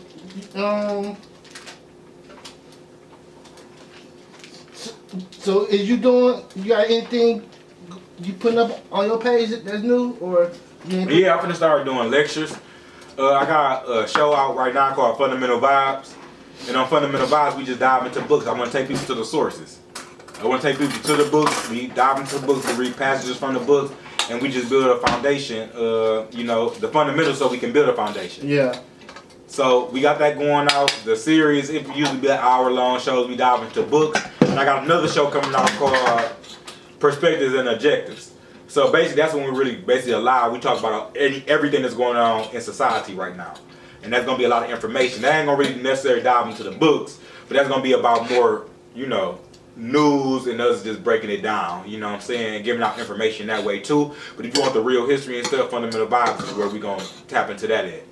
Speaker 3: So is you got anything you putting up on your page that's new, or you ain't
Speaker 2: Yeah, I'm finna start doing lectures. I got a show out right now called Fundamental Vibes. And on Fundamental Vibes, we just dive into books. I want to take people to the sources. I want to take people to the books. We dive into the books, we read passages from the books, and we just build a foundation, you know, the fundamentals so we can build a foundation.
Speaker 3: Yeah.
Speaker 2: So we got that going out. The series, it usually be an hour-long shows. We dive into books. And I got another show coming out called Perspectives and Objectives. So basically, that's when we really basically alive. We talk about everything that's going on in society right now. And that's going to be a lot of information. That ain't going to really necessarily dive into the books, but that's going to be about more, you know, news and us just breaking it down, you know what I'm saying, giving out information that way too. But if you want the real history and stuff, Fundamental Vibes is where we going to tap into that at.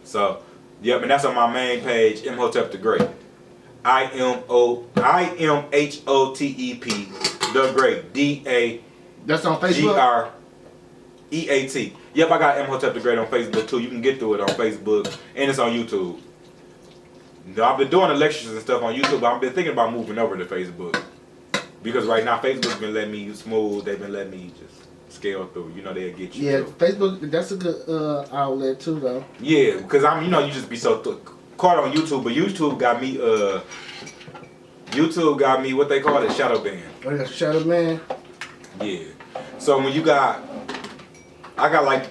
Speaker 2: So, yep, and that's on my main page, Imhotep DaGreat. I-M-H-O-T-E-P, The Great, D-A.
Speaker 3: That's on Facebook?
Speaker 2: G-R-E-A-T. Yep, I got Imhotep DaGreat on Facebook too. You can get through it on Facebook, and it's on YouTube. Now, I've been doing the lectures and stuff on YouTube, but I've been thinking about moving over to Facebook. Because right now, Facebook's been letting me smooth. They've been letting me just scale through. You know, they'll get you.
Speaker 3: Yeah,
Speaker 2: through.
Speaker 3: Facebook, that's a good outlet too, though.
Speaker 2: Yeah, because you know, you just be so caught on YouTube, but YouTube got me, what they call it, shadow ban.
Speaker 3: Oh, yeah, shadow ban?
Speaker 2: Yeah. So when I got like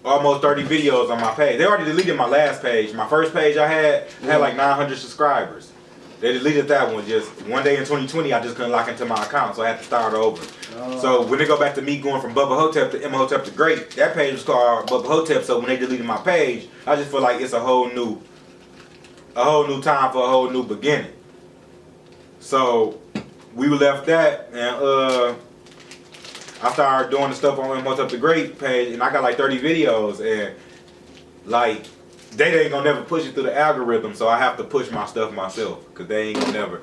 Speaker 2: almost 30 videos on my page. They already deleted my last page. My first page I had like 900 subscribers. They deleted that one just one day in 2020. I just couldn't lock into my account, so I had to start over.
Speaker 3: Oh.
Speaker 2: So when they go back to me going from Bubba Hotep to Imhotep DaGreat, that page was called Bubba Hotep. So when they deleted my page, I just feel like it's a whole new time for a whole new beginning. So we left that, and I started doing the stuff on Imhotep DaGreat page, and I got like 30 videos, and like they ain't gonna never push it through the algorithm, so I have to push my stuff myself, cause they ain't gonna never.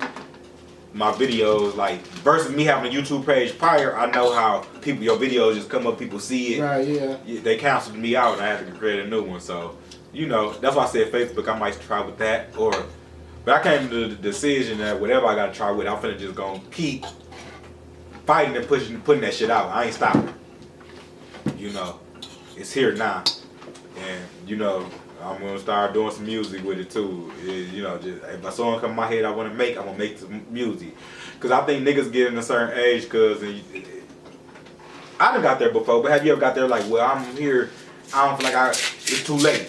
Speaker 2: My videos, like, versus me having a YouTube page prior, I know how your videos just come up, people see it.
Speaker 3: Right, yeah.
Speaker 2: They canceled me out, and I had to create a new one. So, you know, that's why I said Facebook. I might try with that, but I came to the decision that whatever I gotta try with, I'm finna just gonna keep fighting and putting that shit out. I ain't stopping. You know, it's here now, and you know, I'm gonna start doing some music with it too. You know, just if a song come in my head I'm gonna make some music. Cause I think niggas get in a certain age, cause I done got there before. But have you ever got there like, well, I'm here, I don't feel like it's too late.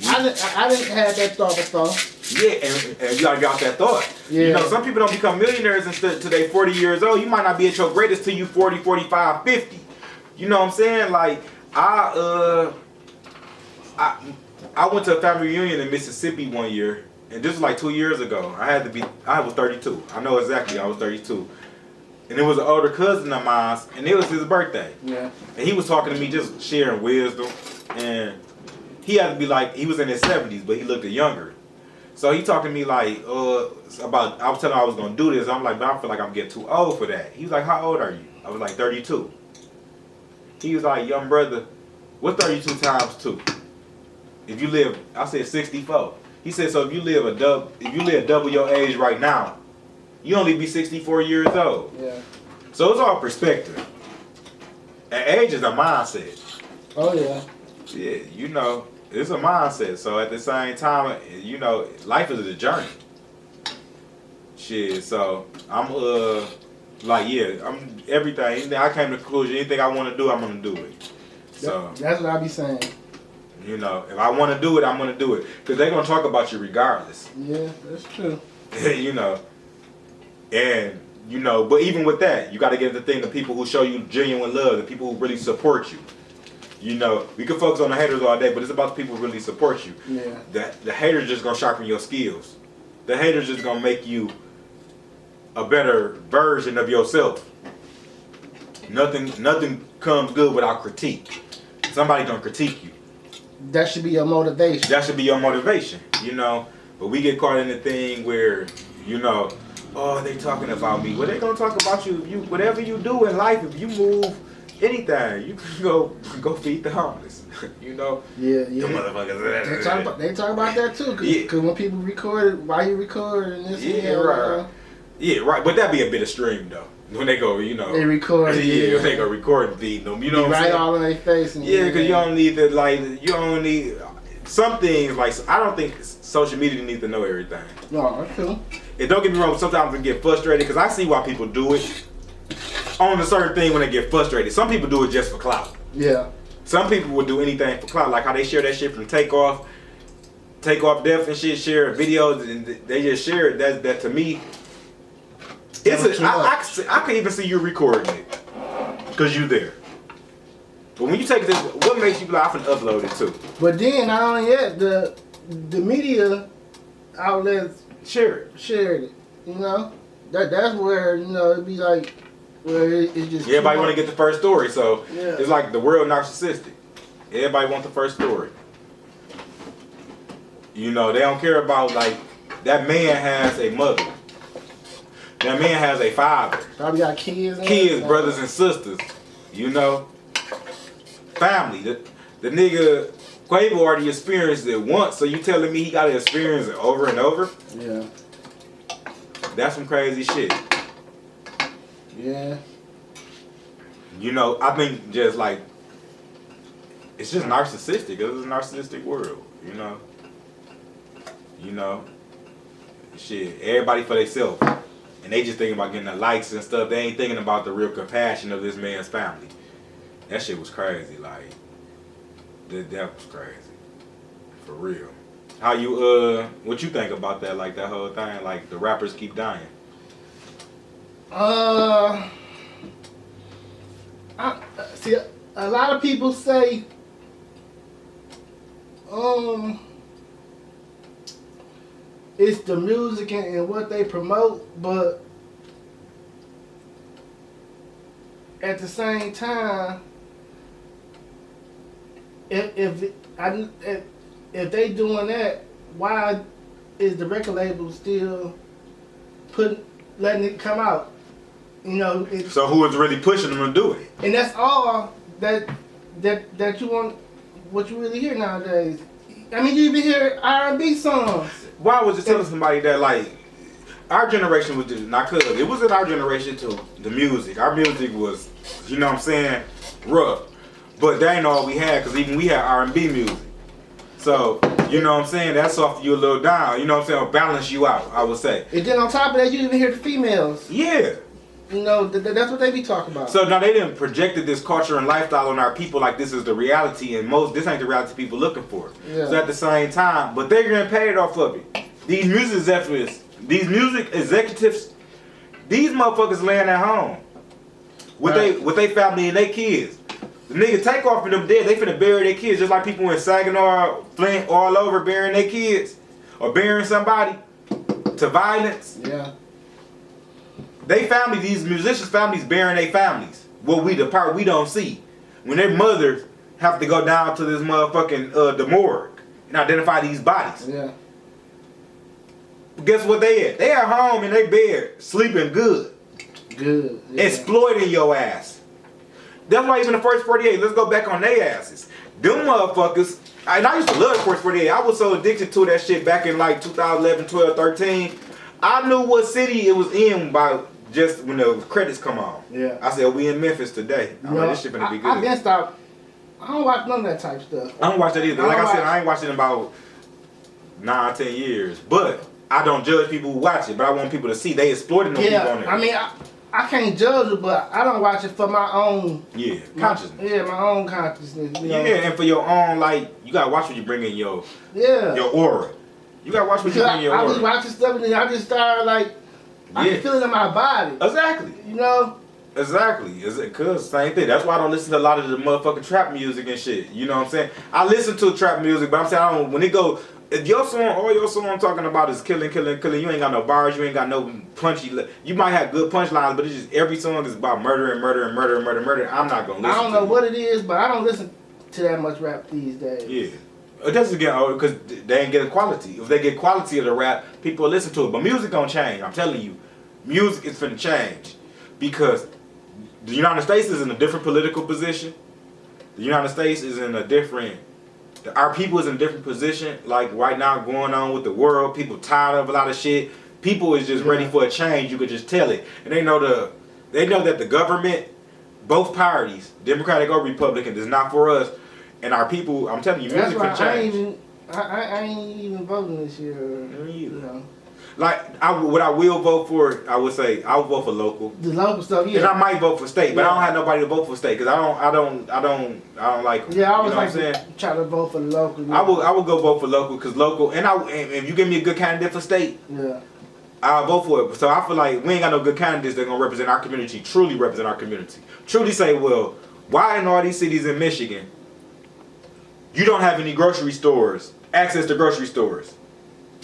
Speaker 3: I didn't have that thought before.
Speaker 2: Yeah, and you gotta get out that thought.
Speaker 3: Yeah.
Speaker 2: You know, some people don't become millionaires until they 40 years old. You might not be at your greatest till you 40, 45, 50. You know what I'm saying? Like, I went to a family reunion in Mississippi one year, and this was like 2 years ago. I was 32. I know exactly, I was 32. And it was an older cousin of mine, and it was his birthday. Yeah. And he was talking to me, just sharing wisdom. And he had to be like, he was in his 70s, but he looked younger. So he talking to me like, about, I was telling him I was going to do this. I'm like, but I feel like I'm getting too old for that. He was like, how old are you? I was like, 32. He was like, young brother, what's 32 times 2? If you live, I said 64. He said, so if you live double your age right now, you only be 64 years old. Yeah. So it's all perspective. And age is a mindset.
Speaker 3: Oh yeah.
Speaker 2: Yeah, you know, it's a mindset. So at the same time, you know, life is a journey. Shit, so I'm like, yeah, I'm everything. I came to the conclusion, anything I want to do, I'm gonna do it. So
Speaker 3: that's what I be saying.
Speaker 2: You know, if I want to do it, I'm gonna do it, because they're gonna talk about you regardless.
Speaker 3: Yeah, that's true.
Speaker 2: You know, and you know, but even with that, you got to get the thing: the people who show you genuine love, the people who really support you. You know, we can focus on the haters all day, but it's about the people who really support you. Yeah. The haters just gonna sharpen your skills. The haters just gonna make you a better version of yourself. Nothing comes good without critique. Somebody gonna critique you.
Speaker 3: that should be your motivation.
Speaker 2: That should be your motivation, you know. But we get caught in the thing where, you know, oh, they talking about me. Well, they gonna talk about you. You whatever you do in life, if you move anything, you can go feed the homeless. You know.
Speaker 3: Yeah.
Speaker 2: The motherfuckers.
Speaker 3: They talk about that too. Cause when people record, why you record and this.
Speaker 2: Yeah, right. Yeah, right. But that'd be a bit extreme though. When they go, you know.
Speaker 3: They record.
Speaker 2: Yeah, they go record and feed them. You know what I'm saying?
Speaker 3: Right all in their face. And
Speaker 2: yeah, because you don't need to like. You don't need some things like. I don't think social media needs to know everything.
Speaker 3: No, that's cool.
Speaker 2: And don't get me wrong. Sometimes I get frustrated because I see why people do it on a certain thing when they get frustrated. Some people do it just for clout.
Speaker 3: Yeah.
Speaker 2: Some people would do anything for clout, like how they share that shit from Takeoff Death and shit. Share videos and they just share it. That to me. I can even see you recording it because you there. But when you take this, what makes you be like, I'm finna upload it too?
Speaker 3: But then not only that, the media outlets shared it. You know, that's where it'd be like where it's just
Speaker 2: everybody want to get the first story, so
Speaker 3: yeah.
Speaker 2: It's like the world narcissistic. Everybody want the first story. You know, they don't care about like that man has a mother. That man has a father.
Speaker 3: Probably got kids,
Speaker 2: brothers and sisters. You know, family. The nigga Quavo already experienced it once, so you telling me he got to experience it over and over?
Speaker 3: Yeah.
Speaker 2: That's some crazy shit.
Speaker 3: Yeah.
Speaker 2: You know, I think just like it's just narcissistic. It's a narcissistic world. You know, shit. Everybody for themselves. And they just thinking about getting the likes and stuff. They ain't thinking about the real compassion of this man's family. That shit was crazy. Like, that was crazy. For real. How you, what you think about that? Like, that whole thing? Like, the rappers keep dying.
Speaker 3: See, a lot of people say, it's the music and what they promote, but at the same time, if they doing that, why is the record label still letting it come out? You know.
Speaker 2: So who is really pushing them to do it?
Speaker 3: And that's all that you want. What you really hear nowadays. I mean, you even hear R&B songs.
Speaker 2: Why was it telling somebody that, like, our generation was just, not cause it wasn't our generation to the music. Our music was, you know what I'm saying, rough. But that ain't all we had, because even we had R&B music. So, you know what I'm saying, that soften you a little down. You know what I'm saying, or balance you out, I would say.
Speaker 3: And then on top of that, you even hear the females.
Speaker 2: Yeah.
Speaker 3: You know, that's what they be talking about.
Speaker 2: So now they didn't projected this culture and lifestyle on our people like this is the reality, and this ain't the reality people looking for.
Speaker 3: Yeah.
Speaker 2: So at the same time, but they're getting paid off of it. These music executives, these motherfuckers laying at home with they family and their kids. The nigga Takeoff and them dead, they finna bury their kids just like people in Saginaw, Flint, all over burying their kids or burying somebody to violence.
Speaker 3: Yeah.
Speaker 2: They family, these musicians' families burying their families. The part we don't see. When their mothers have to go down to this motherfucking the morgue and identify these bodies.
Speaker 3: Yeah.
Speaker 2: But guess what they at? They at home in their bed, sleeping good.
Speaker 3: Good. Yeah.
Speaker 2: Exploiting your ass. That's why even the first 48, let's go back on their asses. Them motherfuckers, and I used to love the first 48. I was so addicted to that shit back in like 2011, 12, 13. I knew what city it was in by just when the credits come on.
Speaker 3: Yeah.
Speaker 2: I said, we in Memphis today. I'm like, this shit gonna be good.
Speaker 3: I been stopped. I don't watch none of that type stuff.
Speaker 2: I don't watch that either. Like I said, I ain't watched it in about 9, 10 years. But I don't judge people who watch it. But I want people to see they exploiting them people on there.
Speaker 3: I mean, I can't judge it, but I don't watch it for my own
Speaker 2: consciousness.
Speaker 3: My own consciousness. You know?
Speaker 2: Yeah, and for your own, like, you gotta watch what you bring in your aura. You gotta watch what you bring in your aura.
Speaker 3: I was watching stuff and then I just started like, I can feel it in my body.
Speaker 2: Exactly.
Speaker 3: You know?
Speaker 2: Exactly. Cause same thing. That's why I don't listen to a lot of the motherfucking trap music and shit. You know what I'm saying? I listen to trap music, but I'm saying I don't. When it go, if your song, all your song I'm talking about is killing. You ain't got no bars. You ain't got no punchy. You might have good punchlines, but it's just every song is about murder. I'm not gonna listen.
Speaker 3: I don't know what it is, but I don't listen to that much rap these days.
Speaker 2: Yeah. It doesn't get older because they ain't getting quality. If they get quality of the rap, people will listen to it. But music gonna change. I'm telling you, music is finna change because the United States is in a different political position. The United States is in a different. Our people is in a different position. Like right now, going on with the world, people tired of a lot of shit. People is just ready for a change. You could just tell it, and they know that the government, both parties, Democratic or Republican, is not for us. And our people, I'm telling you, music can change.
Speaker 3: I ain't even voting this year. You know.
Speaker 2: Like what I will vote for, I would say I would vote for local.
Speaker 3: The local stuff, yeah.
Speaker 2: And I might vote for state, but I don't have nobody to vote for state because I don't like them.
Speaker 3: Yeah, I was
Speaker 2: trying
Speaker 3: to vote for the local. Yeah.
Speaker 2: I would go vote for local because local, and if you give me a good candidate for state,
Speaker 3: yeah,
Speaker 2: I'll vote for it. So I feel like we ain't got no good candidates that gonna represent our community, truly represent our community. Truly say, well, why in all these cities in Michigan, you don't have any grocery stores, access to grocery stores?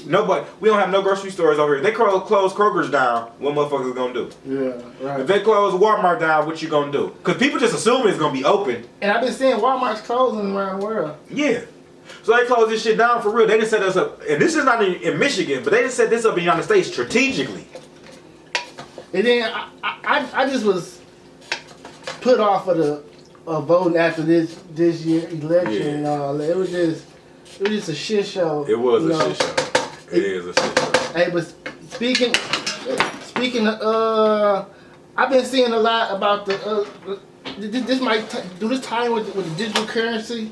Speaker 2: Nobody, we don't have no grocery stores over here. They close Kroger's down, what motherfuckers gonna do?
Speaker 3: Yeah, right.
Speaker 2: If they close Walmart down, what you gonna do? Because people just assume it's gonna be open.
Speaker 3: And I've been seeing Walmart's closing around the world.
Speaker 2: Yeah. So they close this shit down for real. They didn't set us up, and this is not in Michigan, but they didn't set this up in the United States strategically.
Speaker 3: And then I just was put off of the voting after this year election and all. It was just a shit show.
Speaker 2: It was a shit show. It is a shit show.
Speaker 3: Hey, but speaking of, I've been seeing a lot about this might do this time with the digital currency,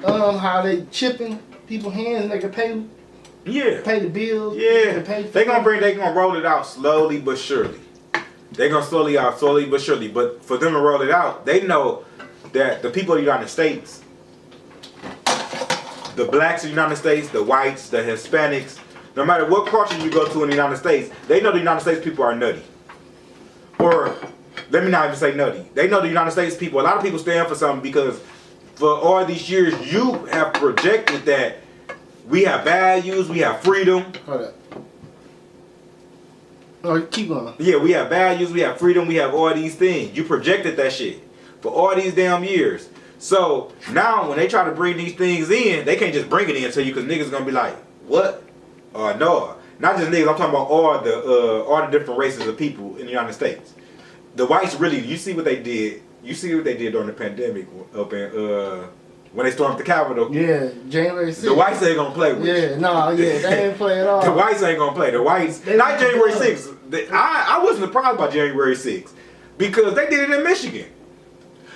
Speaker 3: how they chipping people's hands and they can pay the bills.
Speaker 2: Yeah, they gonna roll it out slowly but surely. They gonna slowly but surely. But for them to roll it out, they know that the people of the United States, the blacks of the United States, the whites, the Hispanics, no matter what culture you go to in the United States, they know the United States people are nutty. Or, let me not even say nutty. They know the United States people, a lot of people stand for something because for all these years you have projected that we have values, we have freedom.
Speaker 3: Hold up. Oh, keep going.
Speaker 2: Yeah, we have values, we have freedom, we have all these things. You projected that shit for all these damn years. So now when they try to bring these things in, they can't just bring it in to you because niggas gonna be like, what? Or no. Not just niggas, I'm talking about all the different races of people in the United States. The whites really, you see what they did. You see what they did during the pandemic up in when they stormed the Capitol.
Speaker 3: Yeah, January 6th.
Speaker 2: The whites ain't gonna play with you.
Speaker 3: They ain't play at all.
Speaker 2: The whites ain't gonna play. The whites, not January 6th. I wasn't surprised by January 6th because they did it in Michigan.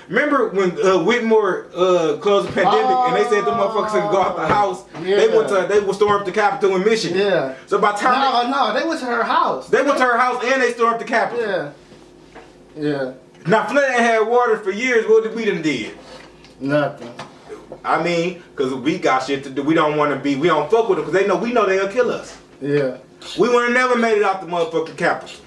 Speaker 2: Remember when Whitmore closed the pandemic and they said the motherfuckers could go out the house? Yeah. They would storm the Capitol in Michigan.
Speaker 3: Yeah.
Speaker 2: So by the time
Speaker 3: they went to her house.
Speaker 2: They went to her house and they stormed the Capitol.
Speaker 3: Yeah. Yeah.
Speaker 2: Now Flint ain't had water for years. What did we done did?
Speaker 3: Nothing.
Speaker 2: I mean, because we got shit to do. We don't want to be. We don't fuck with them because we know they'll kill us.
Speaker 3: Yeah.
Speaker 2: We would have never made it out the motherfucking Capitol.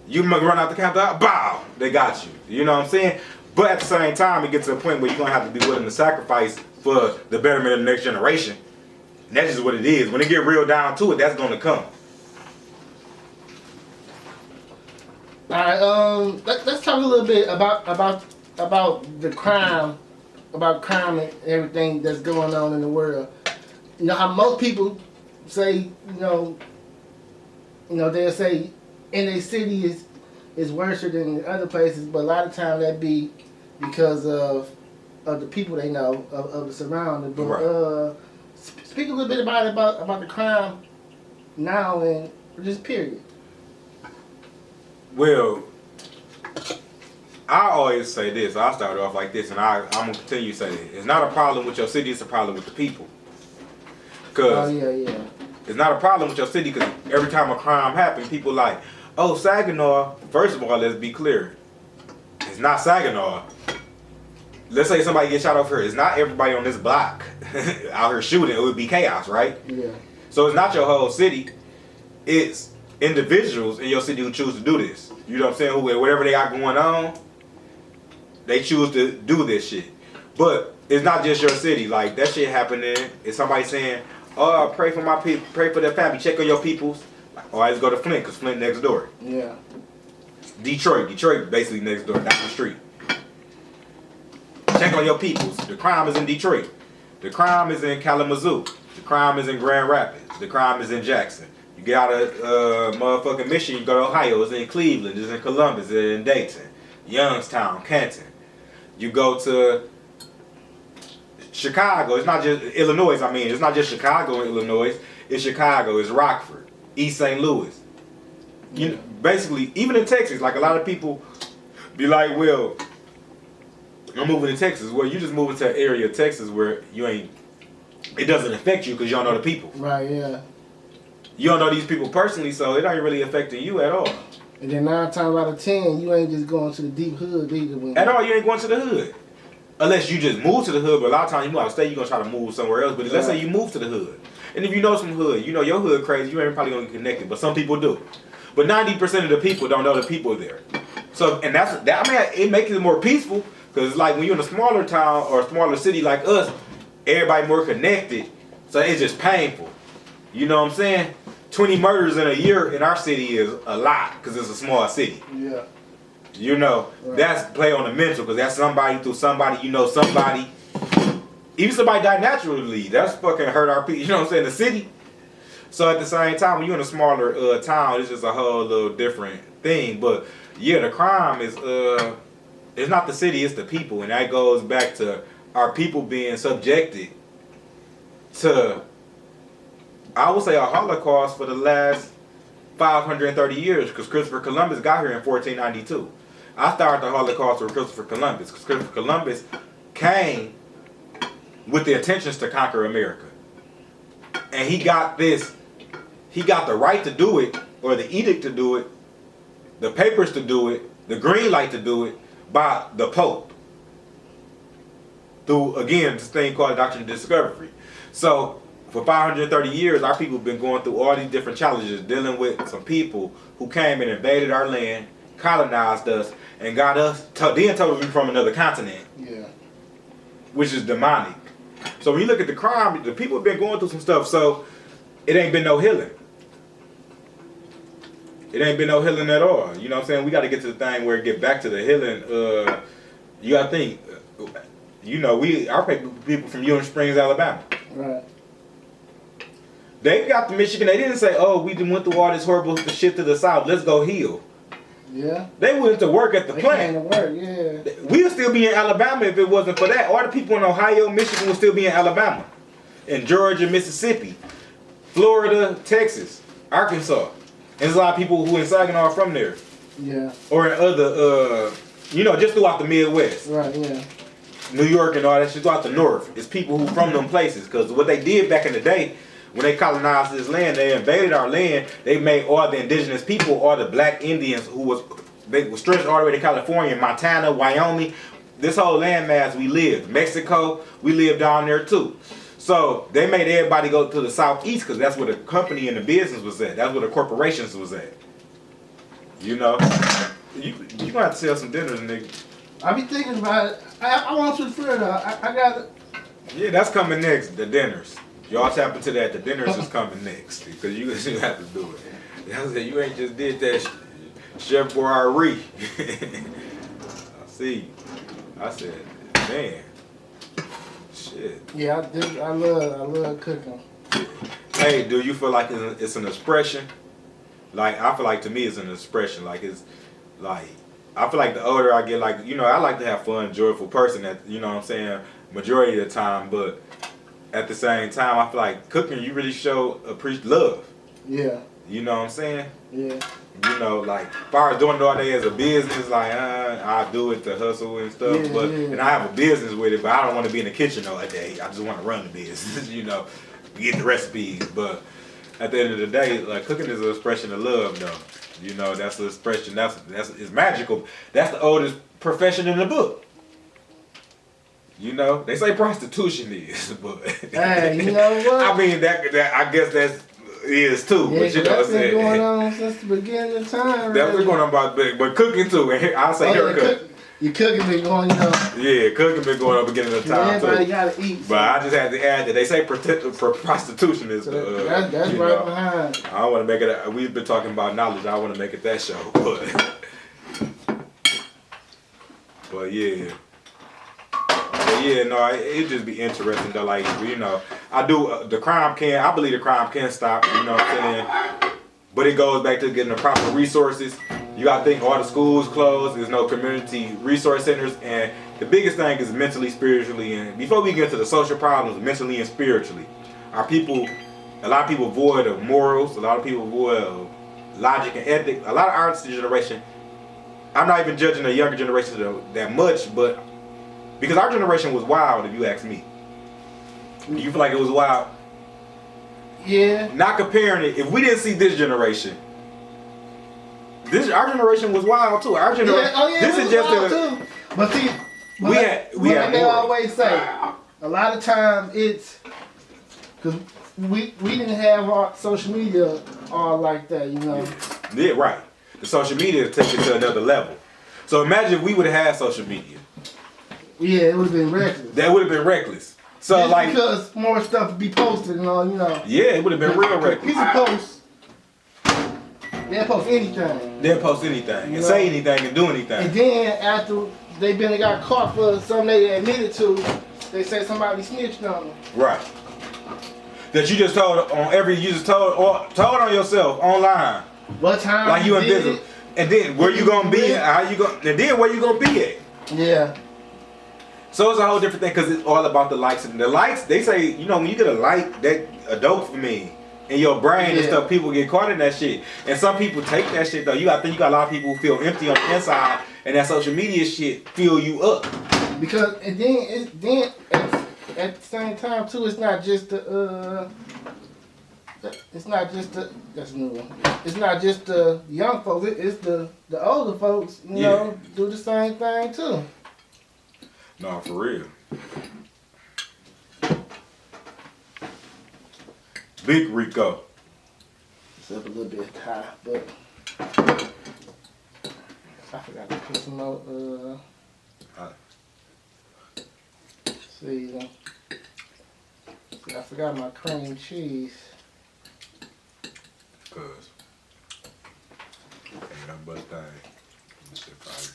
Speaker 2: You run out the Capitol, bow, they got you. You know what I'm saying? But at the same time, it gets to a point where you're gonna have to be willing to sacrifice for the betterment of the next generation. And that's just what it is. When it get real down to it, that's gonna come.
Speaker 3: All right. Let's talk a little bit about the crime, and everything that's going on in the world. You know how most people say, they'll say in a city is worse than other places, but a lot of times that be because of the people they know, of the surrounding. But
Speaker 2: right.
Speaker 3: Speak a little bit about the crime now and just period.
Speaker 2: Well, I always say this. I start off like this, and I'm gonna continue to say this. It's not a problem with your city; it's a problem with the people. Cause it's not a problem with your city because every time a crime happens, people like, oh, Saginaw. First of all, let's be clear. It's not Saginaw. Let's say somebody gets shot over here. It's not everybody on this block out here shooting. It would be chaos, right?
Speaker 3: Yeah.
Speaker 2: So it's not your whole city. It's individuals in your city who choose to do this. You know what I'm saying? Whatever they got going on, they choose to do this shit. But it's not just your city. Like, that shit happening. It's somebody saying, oh, pray for my people, pray for their family, check on your peoples. Or I just go to Flint, because Flint next door.
Speaker 3: Yeah.
Speaker 2: Detroit basically next door, down the street. Check on your peoples. The crime is in Detroit. The crime is in Kalamazoo. The crime is in Grand Rapids. The crime is in Jackson. You get out of motherfucking Michigan, you go to Ohio. It's in Cleveland. It's in Columbus. It's in Dayton, Youngstown, Canton. You go to Chicago. It's not just Illinois. I mean, it's not just Chicago and Illinois. It's Chicago. It's Rockford, East St. Louis. You basically, even in Texas, like a lot of people be like, well, I'm moving to Texas. Well, you just moving to an area of Texas where you ain't, it doesn't affect you because you don't know the people.
Speaker 3: Right, yeah.
Speaker 2: You don't know these people personally, so it ain't really affecting you at all.
Speaker 3: And then 9 times out of 10, you ain't just going to the deep hood either.
Speaker 2: At all, you ain't going to the hood. Unless you just move to the hood, but a lot of times you move out of state, you're going to try to move somewhere else. But let's say you move to the hood. And if you know some hood, you know your hood crazy, you ain't probably going to get connected, but some people do. But 90% of the people don't know the people there. So, and that, I mean, it makes it more peaceful, because like when you're in a smaller town or a smaller city like us, everybody more connected, so it's just painful. You know what I'm saying? 20 murders in a year in our city is a lot, because it's a small city.
Speaker 3: Yeah.
Speaker 2: You know, that's play on the mental, because that's somebody through somebody, you know, somebody. Even somebody died naturally, that's fucking hurt our people, you know what I'm saying, the city. So at the same time, when you're in a smaller town, it's just a whole little different thing. But yeah, the crime is, it's not the city, it's the people. And that goes back to our people being subjected to, I would say, a Holocaust for the last 530 years, because Christopher Columbus got here in 1492. I started the Holocaust with Christopher Columbus, because Christopher Columbus came with the intentions to conquer America. And he got this, he got the right to do it, or the edict to do it, the papers to do it, the green light to do it, by the Pope. Through, again, this thing called the Doctrine of Discovery. So, for 530 years, our people have been going through all these different challenges, dealing with some people who came and invaded our land, colonized us, and got us, then told us we from another continent.
Speaker 3: Yeah.
Speaker 2: Which is demonic. So when you look at the crime, the people have been going through some stuff, so it ain't been no healing. It ain't been no healing at all. You know what I'm saying? We got to get to the thing where it get back to the healing. You got to think, you know, our people from Ewing Springs, Alabama.
Speaker 3: Right.
Speaker 2: They got to Michigan. They didn't say, oh, we went through all this horrible shit to the South. Let's go heal.
Speaker 3: Yeah.
Speaker 2: They went to work at the plant.
Speaker 3: Came to work, yeah.
Speaker 2: We would still be in Alabama if it wasn't for that. All the people in Ohio, Michigan would still be in Alabama. In Georgia, Mississippi, Florida, Texas, Arkansas. And there's a lot of people who in Saginaw are from there.
Speaker 3: Yeah.
Speaker 2: Or in other, you know, just throughout the Midwest.
Speaker 3: Right, yeah.
Speaker 2: New York and all that shit throughout the North. It's people who from them places. Because what they did back in the day, when they colonized this land, they invaded our land. They made all the indigenous people, all the black Indians they were stretched all the way to California, Montana, Wyoming. This whole landmass we lived. Mexico, we lived down there too. So they made everybody go to the southeast because that's where the company and the business was at. That's where the corporations was at. You know, you gonna have to sell some dinners, nigga.
Speaker 3: I be thinking about it. I want to Florida. I got it.
Speaker 2: Yeah, that's coming next. The dinners. Y'all tap into that. The dinners is coming next because you have to do it. That's it. You ain't just did that, Chef Boirari. I see. I said, man, shit.
Speaker 3: Yeah, I love cooking.
Speaker 2: Hey, do you feel like it's an expression? Like, I feel like to me it's an expression. Like, it's like, I feel like the older I get, like, you know, I like to have fun, joyful person that, you know what I'm saying, majority of the time, but at the same time, I feel like cooking, you really show love. Yeah. You know what I'm saying?
Speaker 3: Yeah.
Speaker 2: You know, like, as far as doing it all day as a business, like, I do it to hustle and stuff, and I have a business with it, but I don't want to be in the kitchen all day. I just want to run the business, you know, get the recipes, but at the end of the day, like, cooking is an expression of love, though. You know, that's the expression, it's magical. That's the oldest profession in the book. You know, they say prostitution is, but
Speaker 3: hey, you know what?
Speaker 2: I mean, that I guess that is too.
Speaker 3: Yeah,
Speaker 2: but you know,
Speaker 3: that's been going on since the beginning of time.
Speaker 2: That's been going on about, but cooking too. And I say haircut.
Speaker 3: Your cooking been going, you know.
Speaker 2: Yeah, cooking been going on beginning of time
Speaker 3: everybody
Speaker 2: too.
Speaker 3: Gotta eat.
Speaker 2: But I just had to add that they say prostitution is.
Speaker 3: So that's right
Speaker 2: know,
Speaker 3: behind.
Speaker 2: I don't want to make it. We've been talking about knowledge. I want to make it that show, but yeah. yeah, no, it just be interesting though. Like, you know, I do I believe the crime can stop. You know what I'm saying? But it goes back to getting the proper resources. You gotta think all the schools closed. There's no community resource centers, and the biggest thing is mentally, spiritually, and before we get to the social problems, mentally and spiritually, a lot of people void of morals. A lot of people void of logic and ethics. A lot of our generation. I'm not even judging the younger generation that much, but because our generation was wild, if you ask me. Do you feel like it was wild?
Speaker 3: Yeah.
Speaker 2: Not comparing it. If we didn't see this generation, our generation was wild too. Our generation. This is just
Speaker 3: too. But see,
Speaker 2: we had
Speaker 3: they
Speaker 2: more.
Speaker 3: always say a lot of times it's because we didn't have our social media all like that, you know.
Speaker 2: Yeah, right. The social media take it to another level. So imagine if we would have had social media.
Speaker 3: Yeah, it would have been reckless.
Speaker 2: That would have been reckless. So
Speaker 3: just
Speaker 2: like
Speaker 3: because more stuff would be posted and all, you know.
Speaker 2: Yeah, it would have been real reckless.
Speaker 3: People post. They'll post anything.
Speaker 2: They'll post anything and say anything and do anything.
Speaker 3: And then after they got caught for something they admitted to, they say somebody snitched on them.
Speaker 2: Right. That you just told on told on yourself online.
Speaker 3: What time?
Speaker 2: Like you invisible. And then where you gonna be? And then where you gonna be at?
Speaker 3: Yeah.
Speaker 2: So it's a whole different thing because it's all about the likes. And the likes, they say, you know, when you get a like, that a dopamine in your brain and stuff, people get caught in that shit. And some people take that shit though. You gotta think you got a lot of people who feel empty on the inside, and that social media shit fill you up.
Speaker 3: Because and then at the same time too, it's not just the that's a new one. It's not just the young folks. It's the older folks. You know, do the same thing too.
Speaker 2: No, for real. Big Rico.
Speaker 3: It's up a little bit high, but I forgot to put some more. See, I forgot my cream cheese.
Speaker 2: Cause ain't nothing but a thing. This shit fire.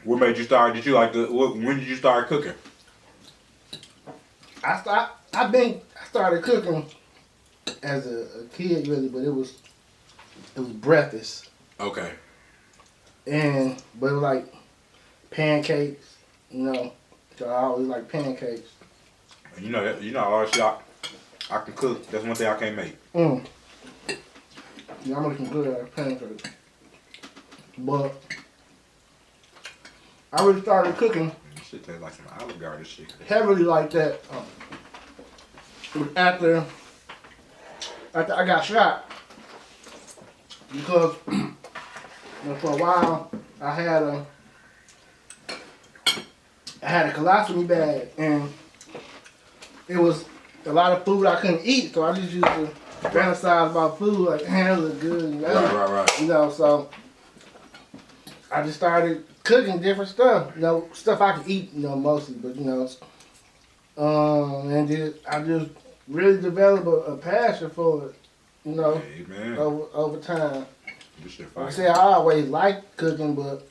Speaker 2: What made you start? When did you start cooking?
Speaker 3: I started cooking as a kid really, but it was breakfast.
Speaker 2: Okay.
Speaker 3: But it was like pancakes, you know. So I always like pancakes.
Speaker 2: You know all shit I can cook. That's one thing I can't make.
Speaker 3: Yeah, I'm looking good at pancakes. But I really started cooking.
Speaker 2: This shit tastes like some Olive Garden shit.
Speaker 3: Heavily like that after I got shot. Because for a while I had a colostomy bag and it was a lot of food I couldn't eat, so I just used to fantasize about food like, man, that look good, you know?
Speaker 2: Right.
Speaker 3: You know, so I just started cooking different stuff, you know, stuff I could eat, you know, mostly, but you know, and I just really developed a passion for it, you know, over time.
Speaker 2: This shit
Speaker 3: Like I
Speaker 2: fire.
Speaker 3: said, I always liked cooking, but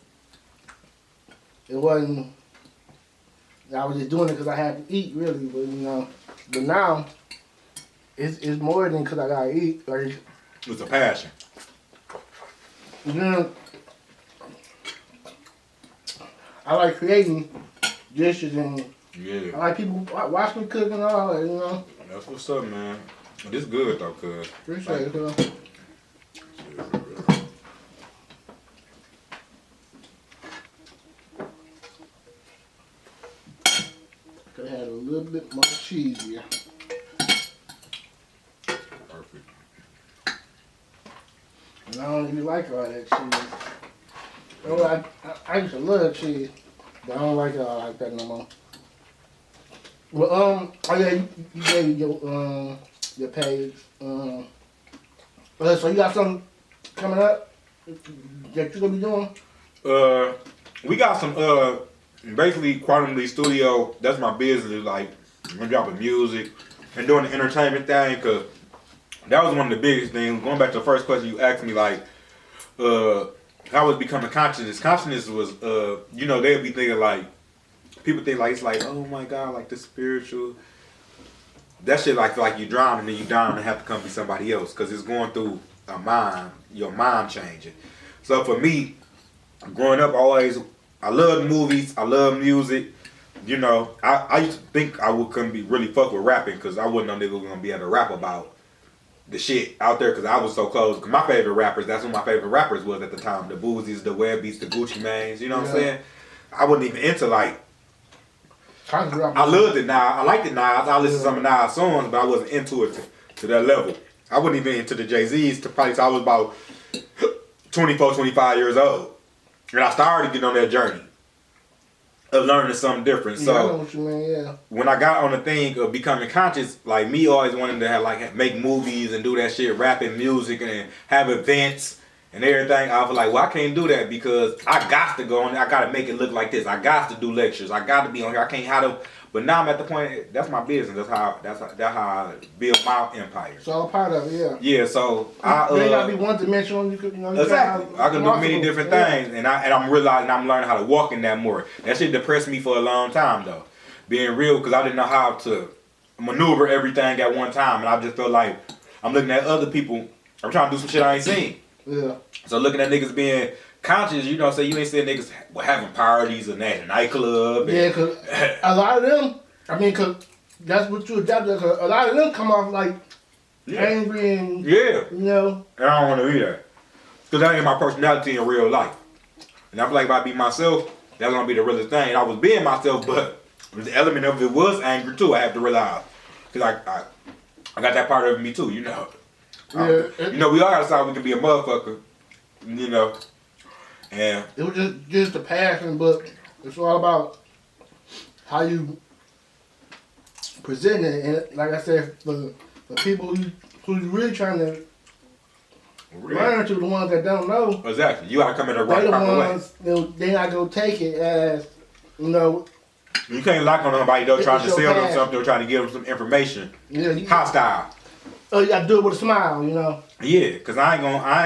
Speaker 3: it wasn't. I was just doing it because I had to eat, really. But you know, but now it's more than because I gotta eat. Like
Speaker 2: It's a passion.
Speaker 3: you know, I like creating dishes and I like people watch me cook and all that. You know.
Speaker 2: That's what's up, man. This good though, cuz.
Speaker 3: Appreciate it, cuz. Could have had a little bit more cheese here.
Speaker 2: Perfect.
Speaker 3: And I don't even like all that cheese. Well, I used to love cheese, but I don't like it all like that no more. Well, oh yeah, you gave your page. So you got something coming up that you're gonna be doing?
Speaker 2: We got some basically Quantum League Studio. That's my business. Like I'm dropping music and doing the entertainment thing. Cause that was one of the biggest things. Going back to the first question you asked me, like, how was becoming consciousness? Consciousness was, you know, they'd be thinking like, people think like, it's like, oh my God, like the spiritual. That shit like you drown and then you down and have to come be somebody else because it's going through a mind, your mind changing. So for me, growing up, I loved movies, I love music. You know, I used to think couldn't be really fuck with rapping because I wasn't know nigga was gonna be able to rap about the shit out there because I was so close. Cause my favorite rappers, that's who my favorite rappers was at the time. The Boozies, the Webbies, the Gucci Manes, you know what I'm saying? I wasn't even into like, I loved it now. I liked it now. I listened to some of Nas songs, but I wasn't into it to that level. I wasn't even into the Jay-Z's to probably till I was about 24, 25 years old. And I started getting on that journey of learning something different. So
Speaker 3: I know what you mean,
Speaker 2: when I got on the thing of becoming conscious, like me always wanting to have like make movies and do that shit, rapping music and have events and everything, I was like, well, I can't do that because I got to go on there. I got to make it look like this. I got to do lectures. I got to be on here. I can't have them. But now I'm at the point, that's my business. That's how I build my empire.
Speaker 3: It's all part of it, yeah.
Speaker 2: Yeah, so
Speaker 3: you ain't gotta be one dimensional. You could,
Speaker 2: exactly. I can do many different things, and I'm realizing I'm learning how to walk in that more. That shit depressed me for a long time though, being real, because I didn't know how to maneuver everything at one time, and I just felt like I'm looking at other people. I'm trying to do some shit I ain't seen.
Speaker 3: Yeah.
Speaker 2: So looking at niggas being conscious, you know, say you ain't seeing niggas having parties and at a nightclub.
Speaker 3: Yeah, cause a lot of them, I mean, cause that's what you adapted. Cause a lot of them come off like angry and you know.
Speaker 2: And I don't want to be that, cause that ain't my personality in real life. And I feel like if I be myself, that's gonna be the realest thing. And I was being myself, but the element of it was anger too. I have to realize, cause I got that part of me too, you know.
Speaker 3: Yeah.
Speaker 2: You know, we all gotta decide we can be a motherfucker, you know. And
Speaker 3: it was just a passion, but it's all about how you present it. And like I said, for people who's really trying to learn to, the ones that don't know.
Speaker 2: Exactly. You gotta come in the right proper way.
Speaker 3: They not gonna take it as, you know.
Speaker 2: You can't lock on somebody though trying to sell them something or trying to give them some information.
Speaker 3: Yeah.
Speaker 2: Hostile.
Speaker 3: Oh, you gotta do it with a smile, you know.
Speaker 2: Yeah, cause I ain't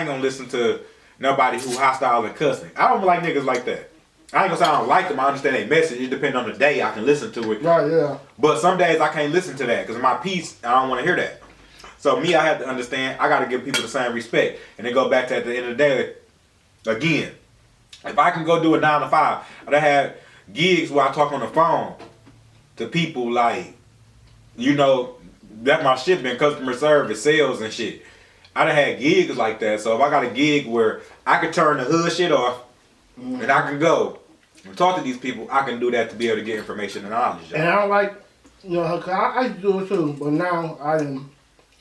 Speaker 2: gonna listen to nobody who hostile and cussing. I don't like niggas like that. I ain't gonna say I don't like them. I understand their message. It depends on the day I can listen to it.
Speaker 3: Right, yeah.
Speaker 2: But some days I can't listen to that because my peace, I don't want to hear that. So me, I have to understand. I gotta give people the same respect, and then go back to at the end of the day. Again, if I can go do a 9 to 5, I had gigs where I talk on the phone to people like, you know, that my shit been customer service, sales and shit. I done had gigs like that, so if I got a gig where I can turn the hood shit off and I can go and talk to these people, I can do that to be able to get information and knowledge.
Speaker 3: And I don't like, you know, cause I used to do it too, but now I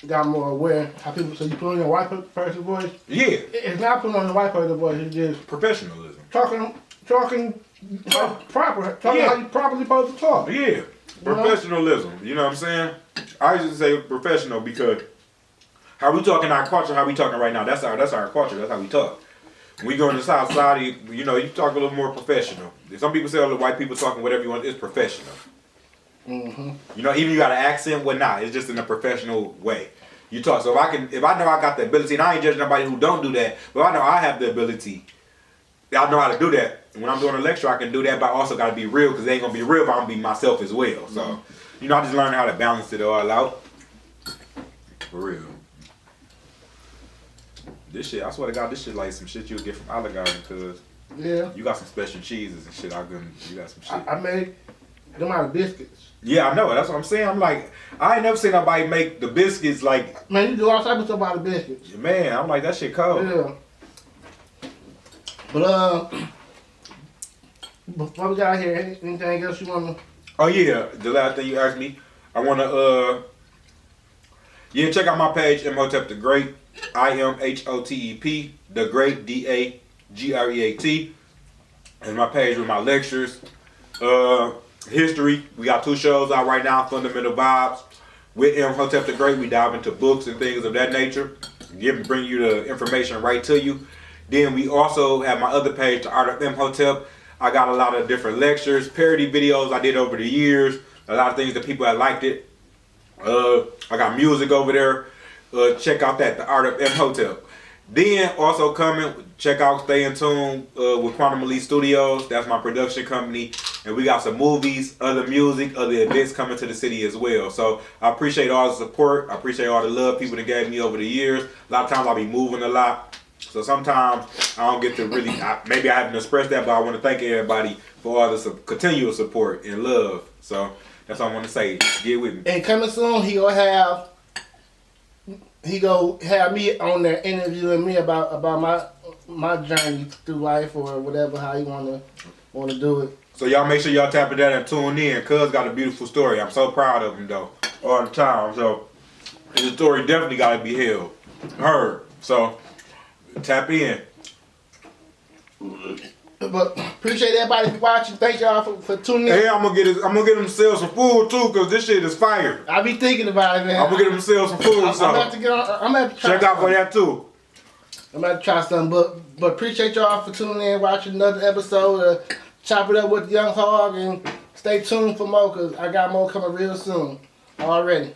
Speaker 3: got more aware how people, so you put on your white person voice.
Speaker 2: Yeah.
Speaker 3: It's not putting on the white person voice, it's just
Speaker 2: professionalism.
Speaker 3: Talking proper, talking how you properly supposed to talk.
Speaker 2: Yeah. Professionalism, you know what I'm saying? I used to say professional because how we talk in our culture, how we talking right now, that's our culture, that's how we talk. When we go in the South Side, you know, you talk a little more professional. Some people say all the white people talking whatever you want, it's professional.
Speaker 3: Mm-hmm.
Speaker 2: You know, even you got an accent, whatnot, it's just in a professional way. You talk, so if I know I got the ability, and I ain't judging nobody who don't do that, but I know I have the ability, I know how to do that. When I'm doing a lecture, I can do that, but I also got to be real, because it ain't going to be real if I'm going to be myself as well. So, you know, I just learned how to balance it all out. For real. This shit, I swear to God, this shit like some shit you'll get from Olive Garden, because you got some special cheeses and shit. You got some shit.
Speaker 3: I made them out of biscuits.
Speaker 2: Yeah, I know. That's what I'm saying. I'm like, I ain't never seen nobody make the biscuits like...
Speaker 3: Man, you do all type of stuff out of biscuits.
Speaker 2: Man, I'm like, that shit cold.
Speaker 3: Yeah. But, before we got here, anything else you want to...
Speaker 2: Oh, yeah. The last thing you asked me, I want to, check out my page, Imhotep DaGreat. IMHOTEP, DaGreat, DAGREAT. And my page with my lectures. History. We got 2 shows out right now, Fundamental Vibes. With Imhotep DaGreat, we dive into books and things of that nature. Bring you the information right to you. Then we also have my other page, The Art of Imhotep. I got a lot of different lectures, parody videos I did over the years. A lot of things that people have liked it. I got music over there. check out that, The Art of Imhotep. Then also coming, check out, stay in tune with Quantum Elite Studios. That's my production company. And we got some movies, other music, other events coming to the city as well. So I appreciate all the support. I appreciate all the love people that gave me over the years. A lot of times I'll be moving a lot. So sometimes I don't get to really, maybe I haven't expressed that, but I want to thank everybody for all the continual support and love. So that's all I want to say. Get with me.
Speaker 3: And coming soon, he gonna have me on there interviewing me about my journey through life or whatever, how you wanna do it.
Speaker 2: So y'all make sure y'all tap into that and tune in. Cuz got a beautiful story. I'm so proud of him though, all the time. So his story definitely gotta be heard. So tap in.
Speaker 3: But appreciate everybody for watching. Thank y'all for tuning in.
Speaker 2: Hey, I'm gonna get him sell some food too, cause this shit is fire.
Speaker 3: I be thinking about it, man.
Speaker 2: I'm gonna get him sell some food.
Speaker 3: I'm gonna have to get on. I'm gonna have to try.
Speaker 2: Check out for that too.
Speaker 3: I'm gonna have to try something, but appreciate y'all for tuning in, watching another episode of Chop It Up with Young Hog, and stay tuned for more, cause I got more coming real soon already.